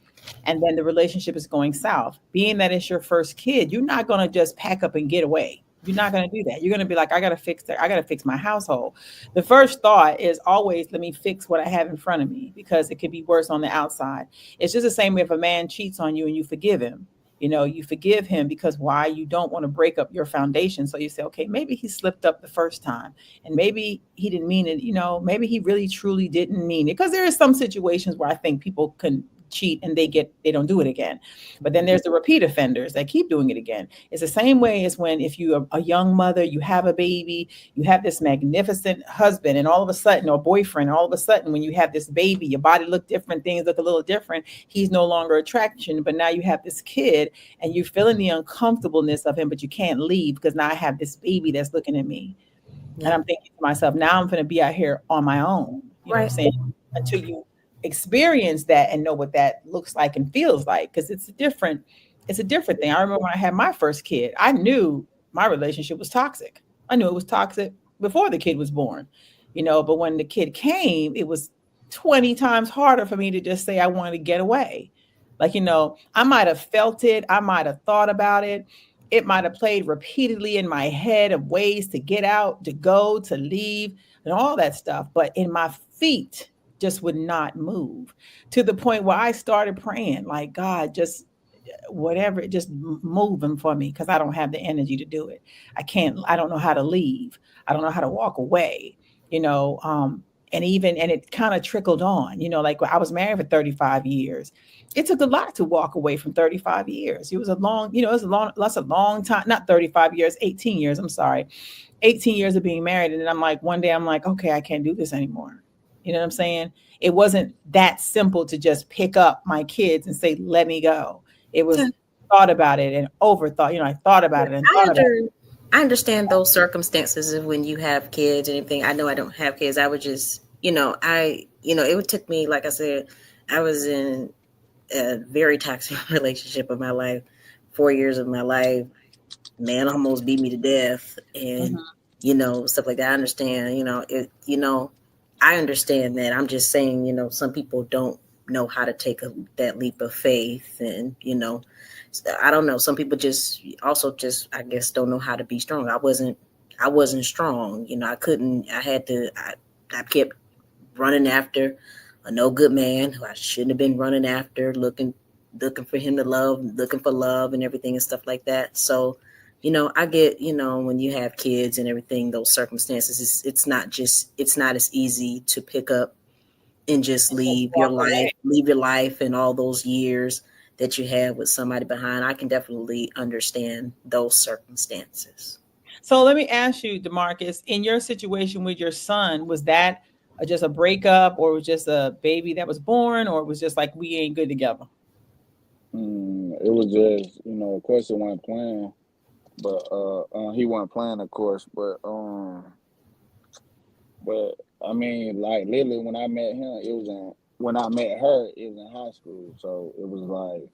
and then the relationship is going south. Being that it's your first kid, you're not going to just pack up and get away. You're not going to do that. You're going to be like, I got to fix that. I got to fix my household. The first thought is always, let me fix what I have in front of me, because it could be worse on the outside. It's just the same way if a man cheats on you and you forgive him. You forgive him because why? You don't want to break up your foundation. So you say, okay, maybe he slipped up the first time, and maybe he didn't mean it. Maybe he really truly didn't mean it, because there are some situations where I think people can cheat and they don't do it again. But then there's the repeat offenders that keep doing it again. It's the same way as when, if you are a young mother, you have a baby, you have this magnificent husband, and all of a sudden, or boyfriend, all of a sudden, when you have this baby, your body look different, things look a little different. He's no longer attraction, but now you have this kid, and you're feeling the uncomfortableness of him, but you can't leave because now I have this baby that's looking at me. And Yeah. I'm thinking to myself, now I'm going to be out here on my own. You know what I'm Right. saying? Until you experience that and know what that looks like and feels like, because it's a different thing. I remember when I had my first kid, I knew my relationship was toxic. I knew it was toxic before the kid was born, but when the kid came, it was 20 times harder for me to just say I wanted to get away. Like, I might have felt it, I might have thought about it. It might have played repeatedly in my head of ways to get out, to go, to leave, and all that stuff. But in my feet just would not move, to the point where I started praying, like, God, just whatever, just move them for me, because I don't have the energy to do it. I don't know how to leave. I don't know how to walk away, you know. And it kind of trickled on, like I was married for 35 years. It took a lot to walk away from 35 years. It was a long, that's a long time, not 35 years, 18 years. I'm sorry. 18 years of being married. And then I'm like, one day I'm like, okay, I can't do this anymore. You know what I'm saying? It wasn't that simple to just pick up my kids and say, let me go. It Yeah. was thought about it and overthought. I thought about it and I thought about under I understand those circumstances of when you have kids and everything. I know I don't have kids. I would just, it would took me, like I said, I was in a very toxic relationship of my life, 4 years of my life. Man almost beat me to death, it. and Mhm. stuff like that. I understand, I understand that. I'm just saying, some people don't know how to take that leap of faith, and I don't know. Some people just also just, I guess, don't know how to be strong. I wasn't strong. I couldn't. I had to. I kept running after a no good man who I shouldn't have been running after, looking for him to love, looking for love and everything and stuff like that. So, I get, when you have kids and everything, those circumstances, it's not as easy to pick up and just And just leave your walk life, away. and all those years that you have with somebody behind. I can definitely understand those circumstances. So let me ask you, DeMarcus, in your situation with your son, was that just a breakup, or was just a baby that was born, or it was just like we ain't good together? It was just, of course, he wasn't playing, but he wasn't playing, of course, but I mean, like literally, when I met him, when I met her, it was in high school, so it was like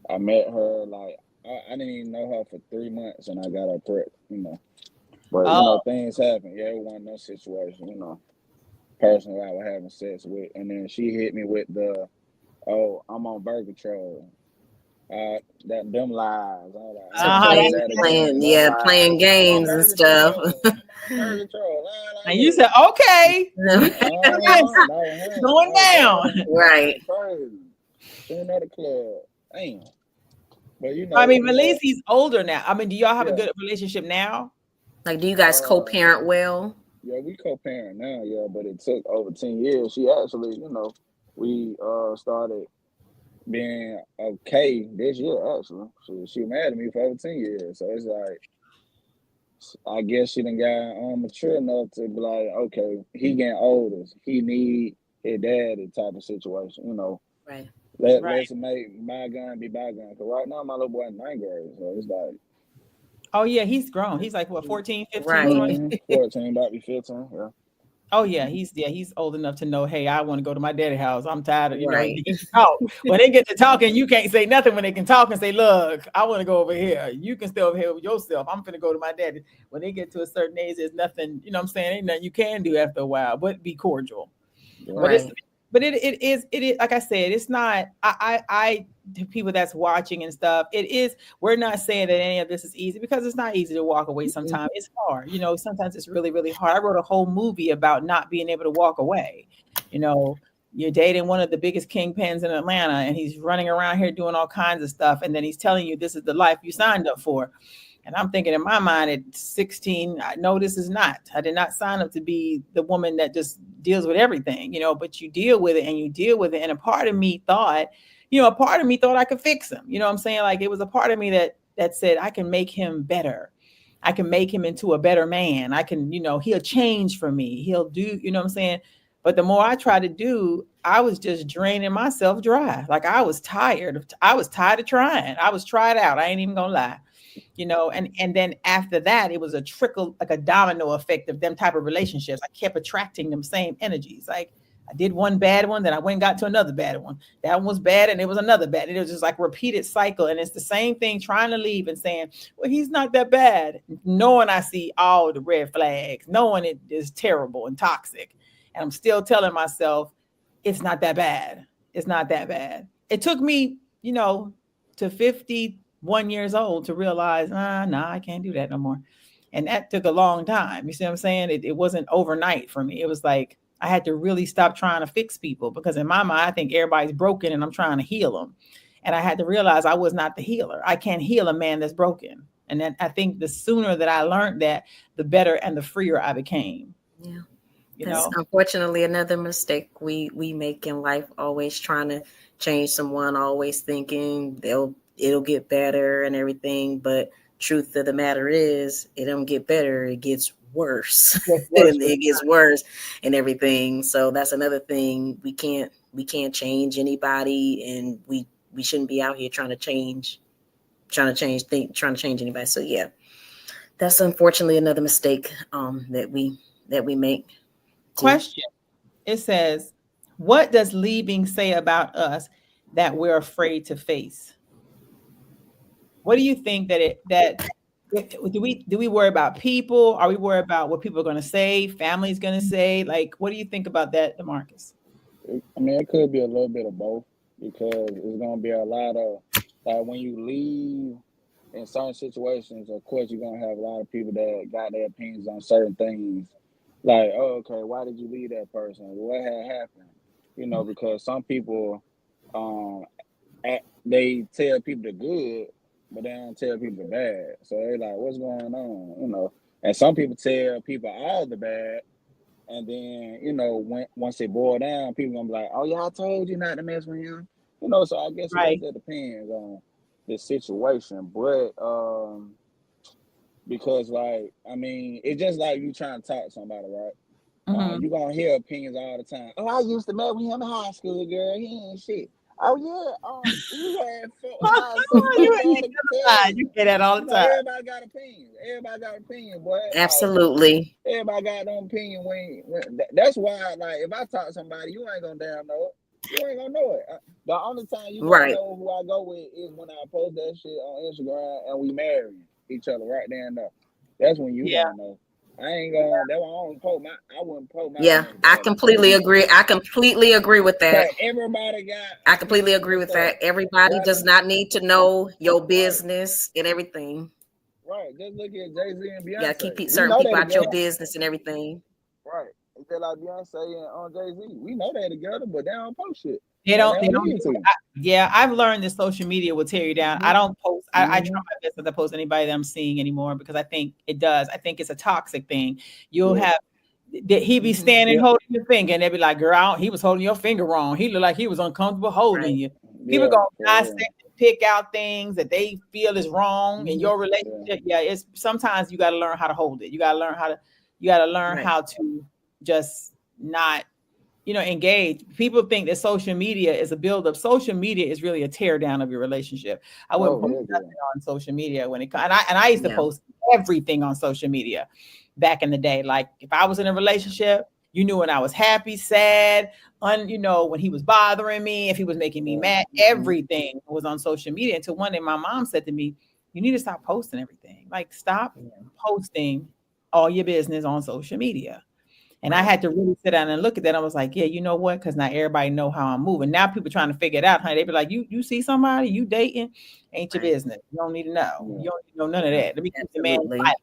I met her like I didn't even know her for 3 months, and I got her pregnant. But Oh, things happen. Yeah, it wasn't no situation, person who I was having sex with, and then she hit me with oh, I'm on birth control. Them lies. I was like, I So ain't telling you that's that again. playing, Them yeah, lies. playing I'm on games and birth stuff. control. I'm on birth control. and Lie you like said, okay, you keep it that. real. That was It's him. going That was down. him. That Right. was crazy. Sitting at the club. Damn. But I mean, at least he's older now. I mean, do y'all have a yeah. good relationship now? Like, do you guys Uh, co-parent well? yeah, we co-parent now, yeah, but it took over 10 years. She actually, we started being okay this year actually. She mad at me for over 10 years. So it's like I guess she done got mature enough to be like, okay, he getting older. He need his daddy type of situation. Right. Right. Let's make bygone be bygone. Cause right now my little boy in ninth grade. So it's like Oh yeah, he's grown. He's like what, 14, 15, Right. something like that? 14, about to be 15, yeah. Oh yeah, he's old enough to know, hey, I want to go to my daddy house. I'm tired of, Right. they get to talk. When they get to talking, you can't say nothing when they can talk and say, look, I want to go over here. You can stay over here with yourself. I'm gonna go to my daddy. When they get to a certain age, there's nothing, you know what I'm saying? Ain't nothing you can do after a while, but be cordial. But Right. it's Right. but it is like I said, it's not I to people that's watching and stuff, we're not saying that any of this is easy, because it's not easy to walk away sometimes. It's hard. Sometimes it's really, really hard. I wrote a whole movie about not being able to walk away. You know, you're dating one of the biggest kingpins in Atlanta, and he's running around here doing all kinds of stuff, and then he's telling you this is the life you signed up for. And I'm thinking in my mind at 16, I know this is not. I did not sign up to be the woman that just deals with everything, but you deal with it and you deal with it. And a part of me thought I could fix him. You know what I'm saying? Like, it was a part of me that said I can make him better. I can make him into a better man. I can, he'll change for me. He'll do, you know what I'm saying? But the more I tried to do, I was just draining myself dry. Like, I was tired of trying. I was tried out. I ain't even gonna lie. And then after that, it was a trickle, like a domino effect of them type of relationships. I kept attracting them same energies. Like, I did one bad one, then I went and got to another bad one. That one was bad, and it was another bad. And it was just like a repeated cycle. And it's the same thing, trying to leave and saying, well, he's not that bad, knowing I see all the red flags, knowing it is terrible and toxic. And I'm still telling myself, it's not that bad. It's not that bad. It took me, to 51 years old to realize, nah, I can't do that no more. And that took a long time. You see what I'm saying? It wasn't overnight for me. It was like I had to really stop trying to fix people, because in my mind, I think everybody's broken and I'm trying to heal them. And I had to realize I was not the healer. I can't heal a man that's broken. And then I think the sooner that I learned that, the better and the freer I became. Yeah. You That's know? unfortunately another mistake we make in life, always trying to change someone, always thinking it'll get better and everything. But truth of the matter is, it don't get better, it gets worse. Yes, worse And for it gets worse and everything. So that's another thing. We can't change anybody, and we shouldn't be out here trying to change anybody. So yeah, that's unfortunately another mistake that we make. question. It says, what does leaving say about us that we're afraid to face? What do you think do we worry about people? Are we worried about what people are going to say, family's going to say? Like, what do you think about that, DeMarcus? I mean, it could be a little bit of both, because it's gonna be a lot of, like, when you leave in certain situations. Of course, you're gonna have a lot of people that got their opinions on certain things. Like, oh, okay, why did you leave that person? What had happened? Because some people, um, they tell people the good, but they don't tell people the bad. So they're like, what's going on? And some people tell people all the bad, and then, once they boil down, people gonna be like, "Oh yeah, I told you not to mess with him." So I guess it Right. just depends on the situation. But because, like, I mean, it's just like you trying to talk to somebody, right? Mm-hmm. You're gonna hear opinions all the time. Oh, I used to marry him in high school, girl. He ain't shit. Oh yeah, he had 5, 6 You baby ain't daddy. Tell you, you get that all you the know, time. everybody got opinions. Everybody got opinions, boy. Like, Absolutely. everybody got their opinion. That's why, like, if I talk to somebody, you ain't gonna damn know it. You ain't gonna know it. The only time you gonna Right. know who I go with is when I post that shit on Instagram and we marry each other right there and there. That's when you Yeah. gonna know. I ain't gonna. That's why I wouldn't post my Yeah, baby I daddy on completely Instagram. agree. I completely agree with that. But everybody got I completely opinions agree and with stuff. that. Everybody does Rather, not need to know your right, business and everything. right. Just look at Jay-Z and You gotta Beyonce. keep We certain know people they out your together. business and everything. Right. It's just like Beyonce and Jay-Z. We know they together, but they don't post shit. They And they don't. They don't don't. need to. Yeah, I've learned that social media will tear you down. I don't post. I try Mm-hmm. my best not to post anybody that I'm seeing anymore because I think it does. I think it's a toxic thing. You'll Yeah. have that he be standing Yeah. holding your finger, and they be like, "Girl, he was holding your finger wrong. He looked like he was uncomfortable holding Right. you." People Yeah. gonna For dissect real. and pick out things that they feel is wrong in your Yeah. relationship. Yeah, it's sometimes you got to learn how to hold it. You got to learn how to. You got to learn Right. how to just not engage. People think that social media is a buildup. Social media is really a tear down of your relationship. I wouldn't Oh, post heck yeah. nothing on social media when it comes. And I used to Yeah. post everything on social media back in the day. Like if I was in a relationship, you knew when I was happy, sad, when he was bothering me, if he was making me mad, everything was on social media. Until one day my mom said to me, "You need to stop posting everything. Like stop posting all your business on social media." And I Right. had to really sit down and look at that. I was like, yeah, you know what? Because now everybody know how I'm moving. Now people trying to figure it out, honey. They be like, you see somebody, you dating, ain't your Right. business. You don't need to know. Yeah. You don't need to know none of that. Let me keep the man Absolutely. silent.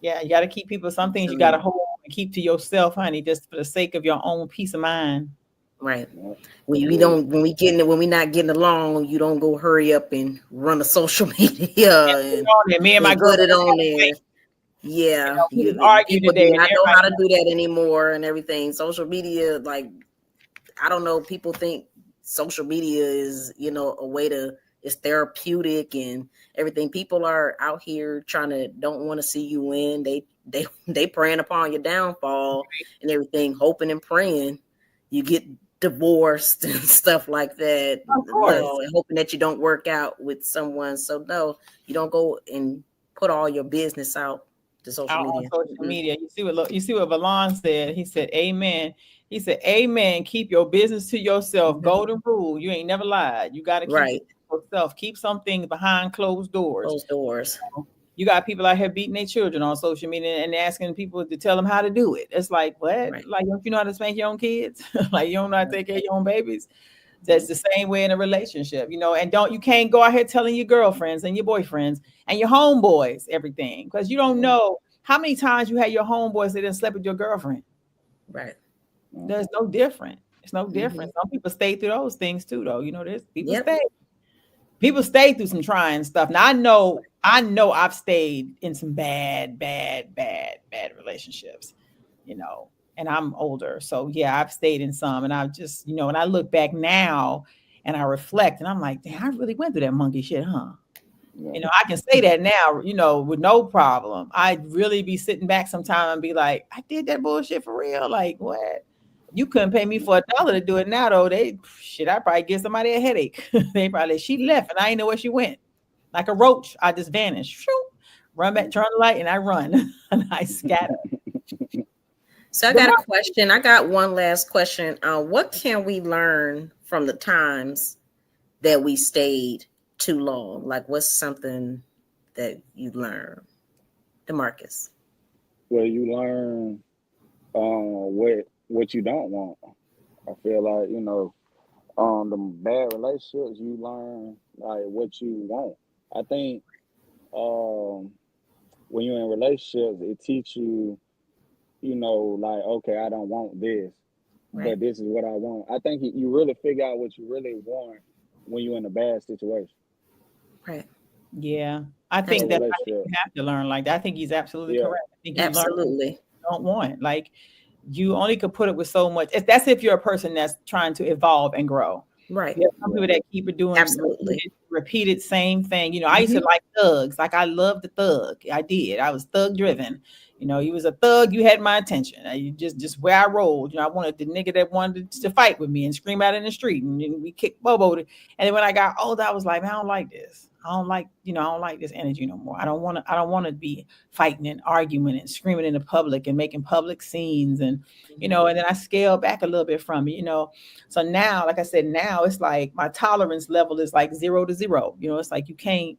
Yeah, you got to keep people. Some things you got to Absolutely. hold and keep to yourself, honey, just for the sake of your own peace of mind. Right. Yeah. When Agreed. we not getting along, you don't go hurry up and run to social media Me and my and put girlfriend it just on had a there. fight. Yeah, We just argued people today, do and not know everybody how to do that anymore and everything. Social media, like, I don't know, people think social media is, a way it's therapeutic and everything. People are out here don't want to see you win. They praying upon your downfall and everything, hoping and praying you get divorced and stuff like that. Of course. No, and hoping that you don't work out with someone. So no, you don't go and put all your business out to social out on media. social media. You see what Valon said. He said, "Amen." He said, "Amen. Keep your business to yourself. Golden rule. You ain't never lied. You got to keep Right. it to yourself. Keep some things behind closed doors. Closed doors. You got people out here beating their children on social media and asking people to tell them how to do it. It's like, what? Right. Like, don't you know how to spank your own kids? Like, you don't know how to take care of your own babies? That's the same way in a relationship, and you can't go out here telling your girlfriends and your boyfriends and your homeboys everything because you don't know how many times you had your homeboys that didn't sleep with your girlfriend. Right. There's no different. It's no different. Some people stay through those things too, though. There's people stay. People stay through some trying stuff. Now I know I've stayed in some bad relationships, and I'm older. So yeah, I've stayed in some, and I've just, and I look back now and I reflect and I'm like, damn, I really went through that monkey shit, huh? Yeah. I can say that now, with no problem. I'd really be sitting back sometime and be like, I did that bullshit for real. Like, what? You couldn't pay me for $1 to do it now, though. I probably give somebody a headache. She left and I didn't know where she went. Like a roach, I just vanished. Shoot, run back, turn the light, and I run. And I scatter. So I got a question. I got one last question. What can we learn from the times that we stayed too long? Like, what's something that you learned, DeMarcus? Well, you learn what you don't want. I feel like, the bad relationships, you learn like what you want. I think when you're in relationships, it teaches you, like, okay, I don't want this, but this is what I want. I think you really figure out what you really want when you're in a bad situation. Right. Yeah. I think you have to learn like that. I think he's absolutely correct. I think you absolutely learn what you don't want. Like, you only could put it with so much. That's if you're a person that's trying to evolve and grow. Right. There's some people that keep it doing absolutely repeated same thing. You know, I used to like thugs. Like I loved the thug. I did. I was thug driven. You know, you was a thug, you had my attention. You just where I rolled. You know, I wanted the nigga that wanted to fight with me and scream out in the street, and we kicked Bobo. And then when I got older, I was like, man, I don't like this. I don't like this energy no more. I don't want to be fighting and arguing and screaming in the public and making public scenes. And, you know, and then I scaled back a little bit from it, you know. So now, like I said, now it's like my tolerance level is like 0 to 0. You know, it's like you can't.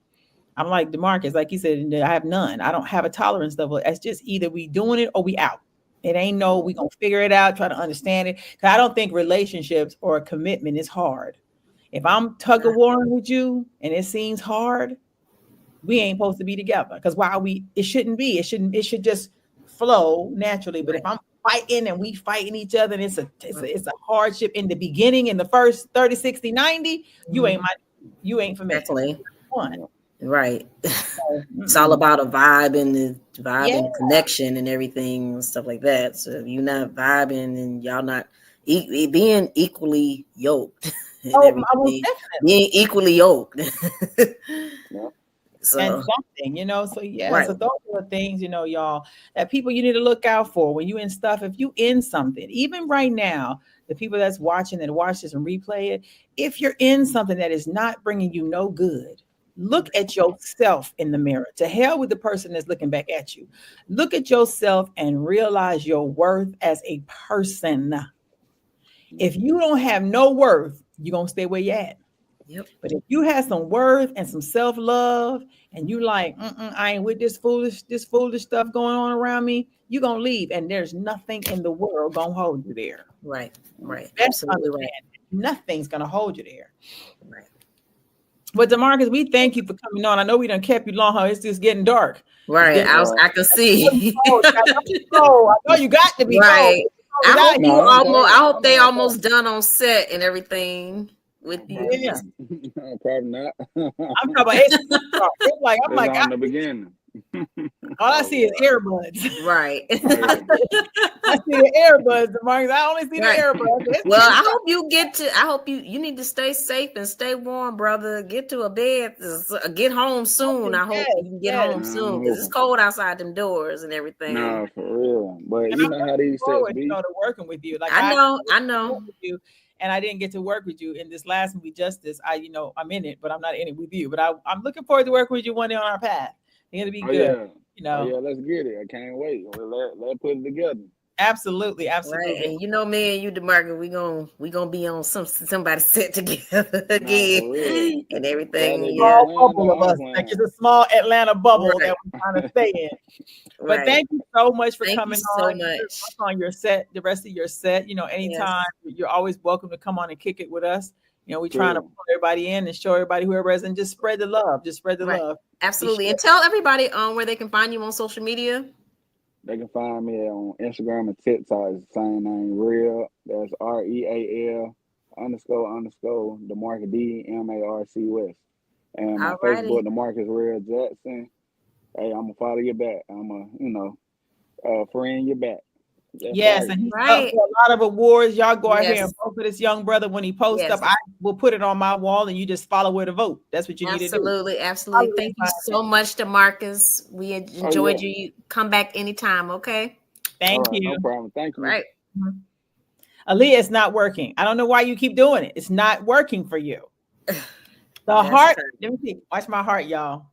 I'm like DeMarcus, like he said, I have none. I don't have a tolerance level. It's just either we doing it or we out. It ain't no, we gonna figure it out, try to understand it. Cause I don't think relationships or a commitment is hard. If I'm tug of warring with you and it seems hard, we ain't supposed to be together. Because it shouldn't be. It should just flow naturally. But if I'm fighting and we fighting each other and it's a hardship in the beginning, in the first 30, 60, 90, you ain't for me. Definitely. Right. It's all about a vibe and the connection and everything and stuff like that. So if you're not vibing and y'all not being equally yoked, being equally yoked. So, and something, you know, so so those are the things, you know, y'all, that people you need to look out for when you in stuff. If you in something, even right now, the people that's watching and watch this and replay it, if you're in something that is not bringing you no good, look at yourself in the mirror. To hell with the person that's looking back at you. Look at yourself and realize your worth as a person. If you don't have no worth, you're going to stay where you're at. Yep. But if you have some worth and some self-love and you like, I ain't with this foolish stuff going on around me, you're going to leave. And there's nothing in the world going to hold you there. Right. That's absolutely right. Nothing's going to hold you there. Right. But DeMarcus, we thank you for coming on. I know we done kept you long, huh? It's just getting dark. Right. I can see. I know you got to be right. cold. I hope they almost done on set and everything with you. Yeah. Probably not. I'm talking about it's like I'm like on the beginning. All I see is earbuds. Right. I see the earbuds, DeMarcus. I only see the earbuds. Well, I hope you need to stay safe and stay warm, brother. Get to a bed, get home soon. I hope you can get home soon because it's cold outside them doors and everything. No, for real. But and you know how these sets be. You know, to working with you. Like I know. With you, and I didn't get to work with you in this last movie, Justice. I'm in it, but I'm not in it with you. But I'm looking forward to working with you one day on our path. It'll be good. Yeah. You know. Yeah, let's get it. I can't wait. Let's put it together. Absolutely. Right. And you know, me and you, DeMarcus, we gonna be on somebody set together again and everything. Small bubble of us. Like it's a small Atlanta bubble that we're trying to stay in. But thank you so much for coming on. So much on your set, the rest of your set. You know, anytime you're always welcome to come on and kick it with us. You know, we're trying to pull everybody in and show everybody whoever is and just spread the love. Just spread the love. Absolutely. And tell everybody where they can find you on social media. They can find me on Instagram and TikTok. It's the same name, real. That's REAL __ DeMarcus DMARCUS. And my Facebook, DeMarcus Real Jackson. Hey, I'm gonna follow you back. I'm friend you back. That's and he's up for a lot of awards. Y'all go out here and vote for this young brother when he posts up. I will put it on my wall and you just follow where to vote. That's what you need to do. Absolutely. Thank you so much, DeMarcus. We enjoyed you. Come back anytime, okay? Thank you. No problem. Thank you. Right. Aaliyah, it's not working. I don't know why you keep doing it. It's not working for you. The heart. Let me see. Watch my heart, y'all.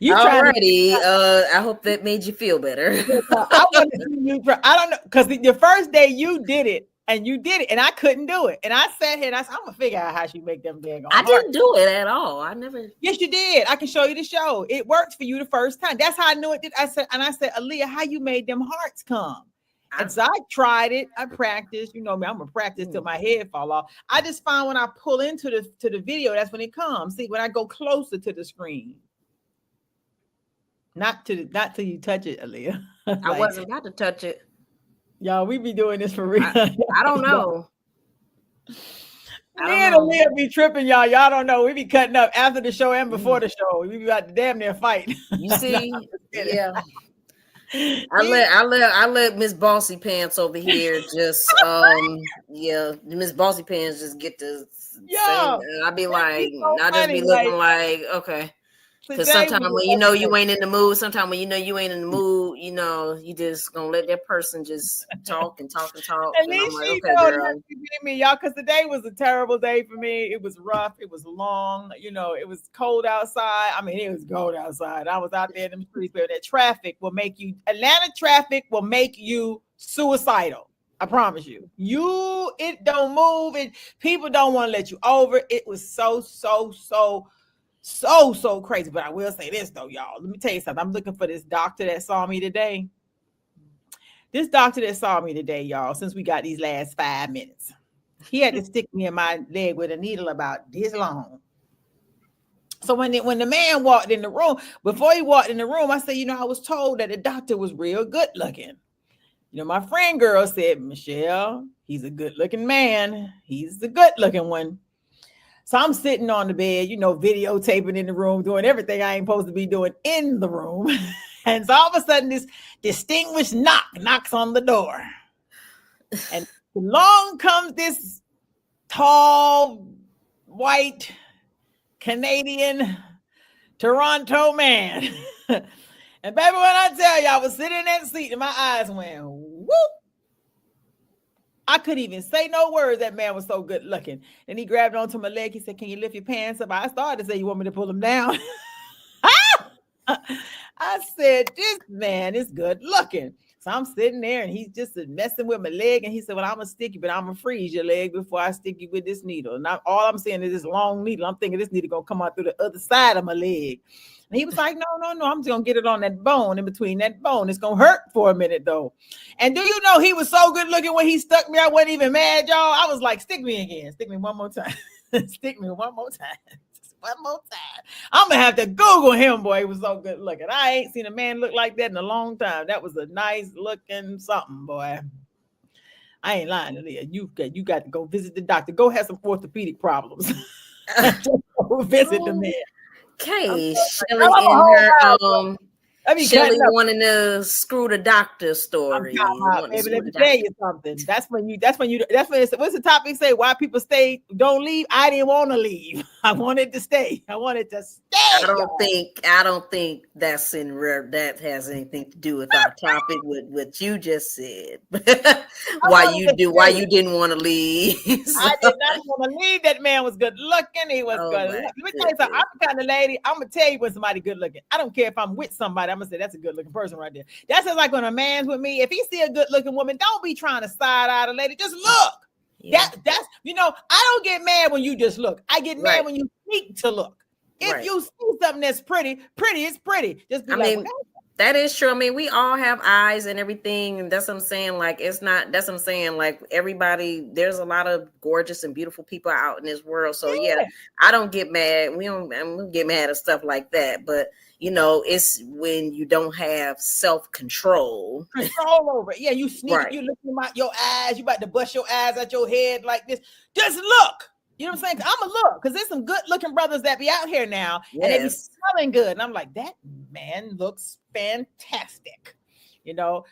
Alrighty. I hope that made you feel better. I don't know, because the first day you did it, and I couldn't do it. And I sat here and I said, I'm gonna figure out how she make them big. I didn't do it at all. I never. Yes, you did. I can show you the show. It worked for you the first time. That's how I knew it did. I said, Aaliyah, how you made them hearts come? And so I tried it. I practiced. You know me, I'm gonna practice till my head fall off. I just find when I pull into the video, that's when it comes. See, when I go closer to the screen. Not till you touch it, Aaliyah. Like, I wasn't about to touch it. Y'all, we be doing this for real. I don't know. Me and Aaliyah be tripping, y'all. Y'all don't know. We be cutting up after the show and before the show. We be about to damn near fight. You see? Yeah. I let Miss Bossy Pants over here just Miss Bossy Pants just get to say. I'll be like, so I just be funny, looking like okay. Because today sometimes was when the you know best you day. ain't in the mood, sometimes when you know you ain't in the mood, you just gonna let that person just talk and talk and talk. At And I'm least like, she okay, know not girl. to be me, y'all, because today was a terrible day for me. It was rough. It was long. It was cold outside. I mean, it was cold outside. I was out there in the streets, but that Atlanta traffic will make you suicidal. I promise you. It don't move. People don't want to let you over. It was so crazy. But I will say this though, y'all. Let me tell you something. I'm looking for this doctor that saw me today. This doctor that saw me today, y'all, since we got these last 5 minutes, he had to stick me in my leg with a needle about this long. So when the man walked in the room, before he walked in the room, I said, I was told that the doctor was real good looking. My friend girl said, Michelle, he's a good looking man. He's the good looking one. So I'm sitting on the bed, videotaping in the room, doing everything I ain't supposed to be doing in the room. And so all of a sudden, this distinguished knocks on the door. And along comes this tall, white, Canadian, Toronto man. And baby, when I tell you, I was sitting in that seat and my eyes went, whoop. I couldn't even say no words. That man was so good looking. And he grabbed onto my leg. He said, can you lift your pants up? I started to say, you want me to pull them down? I said, this man is good looking. So I'm sitting there and he's just messing with my leg. And he said, well, I'm going to stick you, but I'm going to freeze your leg before I stick you with this needle. And all I'm saying is this long needle. I'm thinking this needle going to come out through the other side of my leg. And he was like, no. I'm just going to get it on that bone, in between that bone. It's going to hurt for a minute, though. And do you know he was so good looking when he stuck me? I wasn't even mad, y'all. I was like, stick me again. Stick me one more time. Stick me one more time. One more time. I'm going to have to Google him, boy. He was so good looking. I ain't seen a man look like that in a long time. That was a nice looking something, boy. I ain't lying to you. You got to go visit the doctor. Go have some orthopedic problems. Just go visit the man. Okay, Shelly in her Shelly wanting to screw the doctor story. Baby, let me tell you something. That's when what's the topic say? Why people don't leave? I didn't want to leave. I wanted to stay. I don't think that's that has anything to do with our topic with what you just said. why you didn't want to leave. I did not want to leave. That man was good looking. He was good looking. Let me tell you something. I'm the kind of lady, I'm going to tell you when somebody good looking. I don't care if I'm with somebody. I'm going to say that's a good looking person right there. That's just like when a man's with me. If he see a good looking woman, don't be trying to side eye a lady. Just look. Yeah. That's I don't get mad when you just look. I get mad when you sneak to look. If you see something that's pretty is pretty. Just be that is true. I mean, we all have eyes and everything, and that's what I'm saying. Like, that's what I'm saying. Like, everybody, there's a lot of gorgeous and beautiful people out in this world. So I don't get mad. We don't get mad at stuff like that. But it's when you don't have self-control. Control over it. Yeah, you sneak. You looking at your eyes. You about to bust your eyes out your head like this. Just look. You know what I'm saying? I'm going to look because there's some good looking brothers that be out here now and they be smelling good. And I'm like, that man looks fantastic. I'm going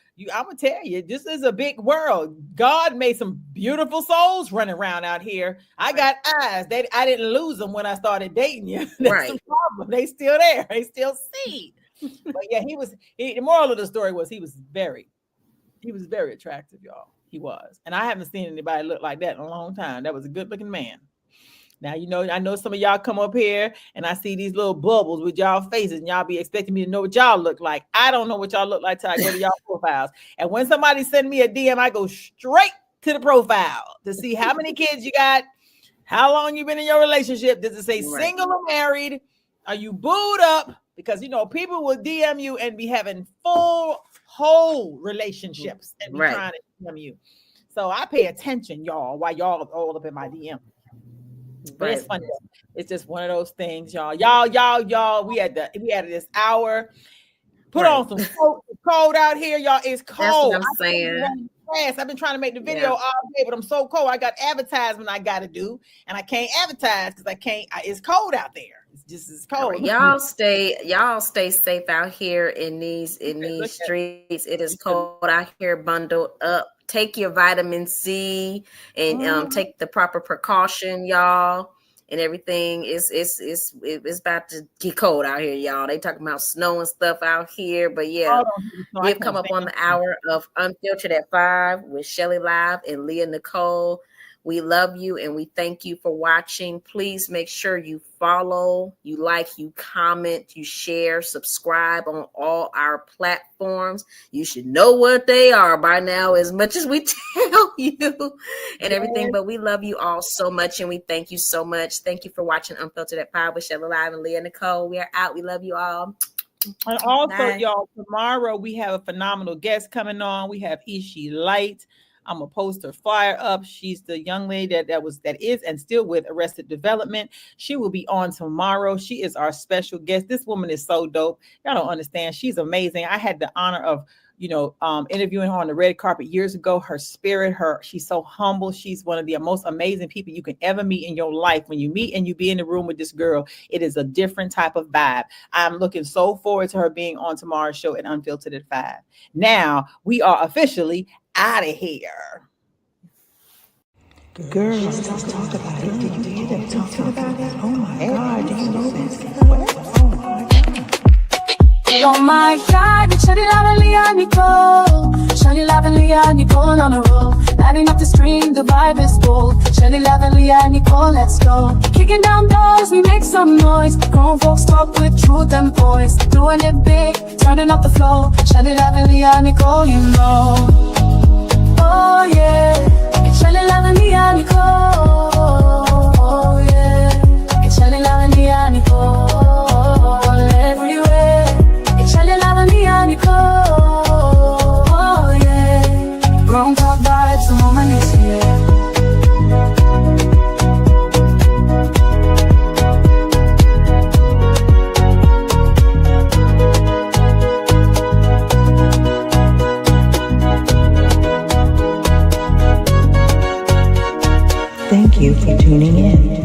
to tell you, this is a big world. God made some beautiful souls running around out here. I got eyes. I didn't lose them when I started dating you. That's the problem. They still there. They still see. But yeah, the moral of the story was he was very attractive, y'all. He was. And I haven't seen anybody look like that in a long time. That was a good looking man. Now, I know some of y'all come up here and I see these little bubbles with y'all faces and y'all be expecting me to know what y'all look like. I don't know what y'all look like till I go to y'all profiles. And when somebody send me a DM, I go straight to the profile to see how many kids you got, how long you been in your relationship. Does it say single or married? Are you booed up? Because, people will DM you and be having whole relationships and be trying to DM you. So I pay attention, y'all, while y'all are all up in my DM. But it's funny. It's just one of those things, y'all. We had this hour. Put on some coat. It's cold out here, y'all. It's cold. That's what I'm saying. I've been trying to make the video all day, but I'm so cold. I got advertisement I got to do, and I can't advertise because I can't. It's cold out there. It's just as All right, cold. y'all stay safe out here in these streets. It is cold out here, bundled up. Take your vitamin C and take the proper precaution, y'all. And everything it's about to get cold out here, y'all. They talking about snow and stuff out here, but yeah, we have come up on the hour of Unfiltered at 5 with Shelly Live and Leah Nicole. We love you and we thank you for watching. Please make sure you follow, you like, you comment, you share, subscribe on all our platforms. You should know what they are by now as much as we tell you and everything. But we love you all so much and we thank you so much. Thank you for watching Unfiltered at 5 with Shelly Live and Leah Nicole. We are out. We love you all. And also, y'all, tomorrow we have a phenomenal guest coming on. We have Ishi Light. I'm gonna post her flyer up. She's the young lady that is and still with Arrested Development. She will be on tomorrow. She is our special guest. This woman is so dope. Y'all don't understand. She's amazing. I had the honor of interviewing her on the red carpet years ago. Her spirit, she's so humble. She's one of the most amazing people you can ever meet in your life. When you meet and you be in the room with this girl, it is a different type of vibe. I'm looking so forward to her being on tomorrow's show at Unfiltered at 5. Now we are officially out of here. Girls, let's talk about it. Did you hear them talking about it? Oh my God, do you know this? Oh my God. Oh my God, it's Shelly Live and Leah Nicole. Shelly Live and Leah Nicole on a roll. Lighting up the screen, the vibe is bold. Shelly Live and Leah Nicole, let's go. Kicking down doors, we make some noise. Grown folks talk with truth and voice. Doing it big, turning up the flow. Shelly Live and Leah Nicole, you know. Oh yeah, it's Shelly Live and Leah Nicole. Oh yeah, it's Shelly Live and Leah Nicole. Everywhere, it's Shelly Live and Leah Nicole. Oh yeah, grown top vibes, the moment is here. Thank you for tuning in.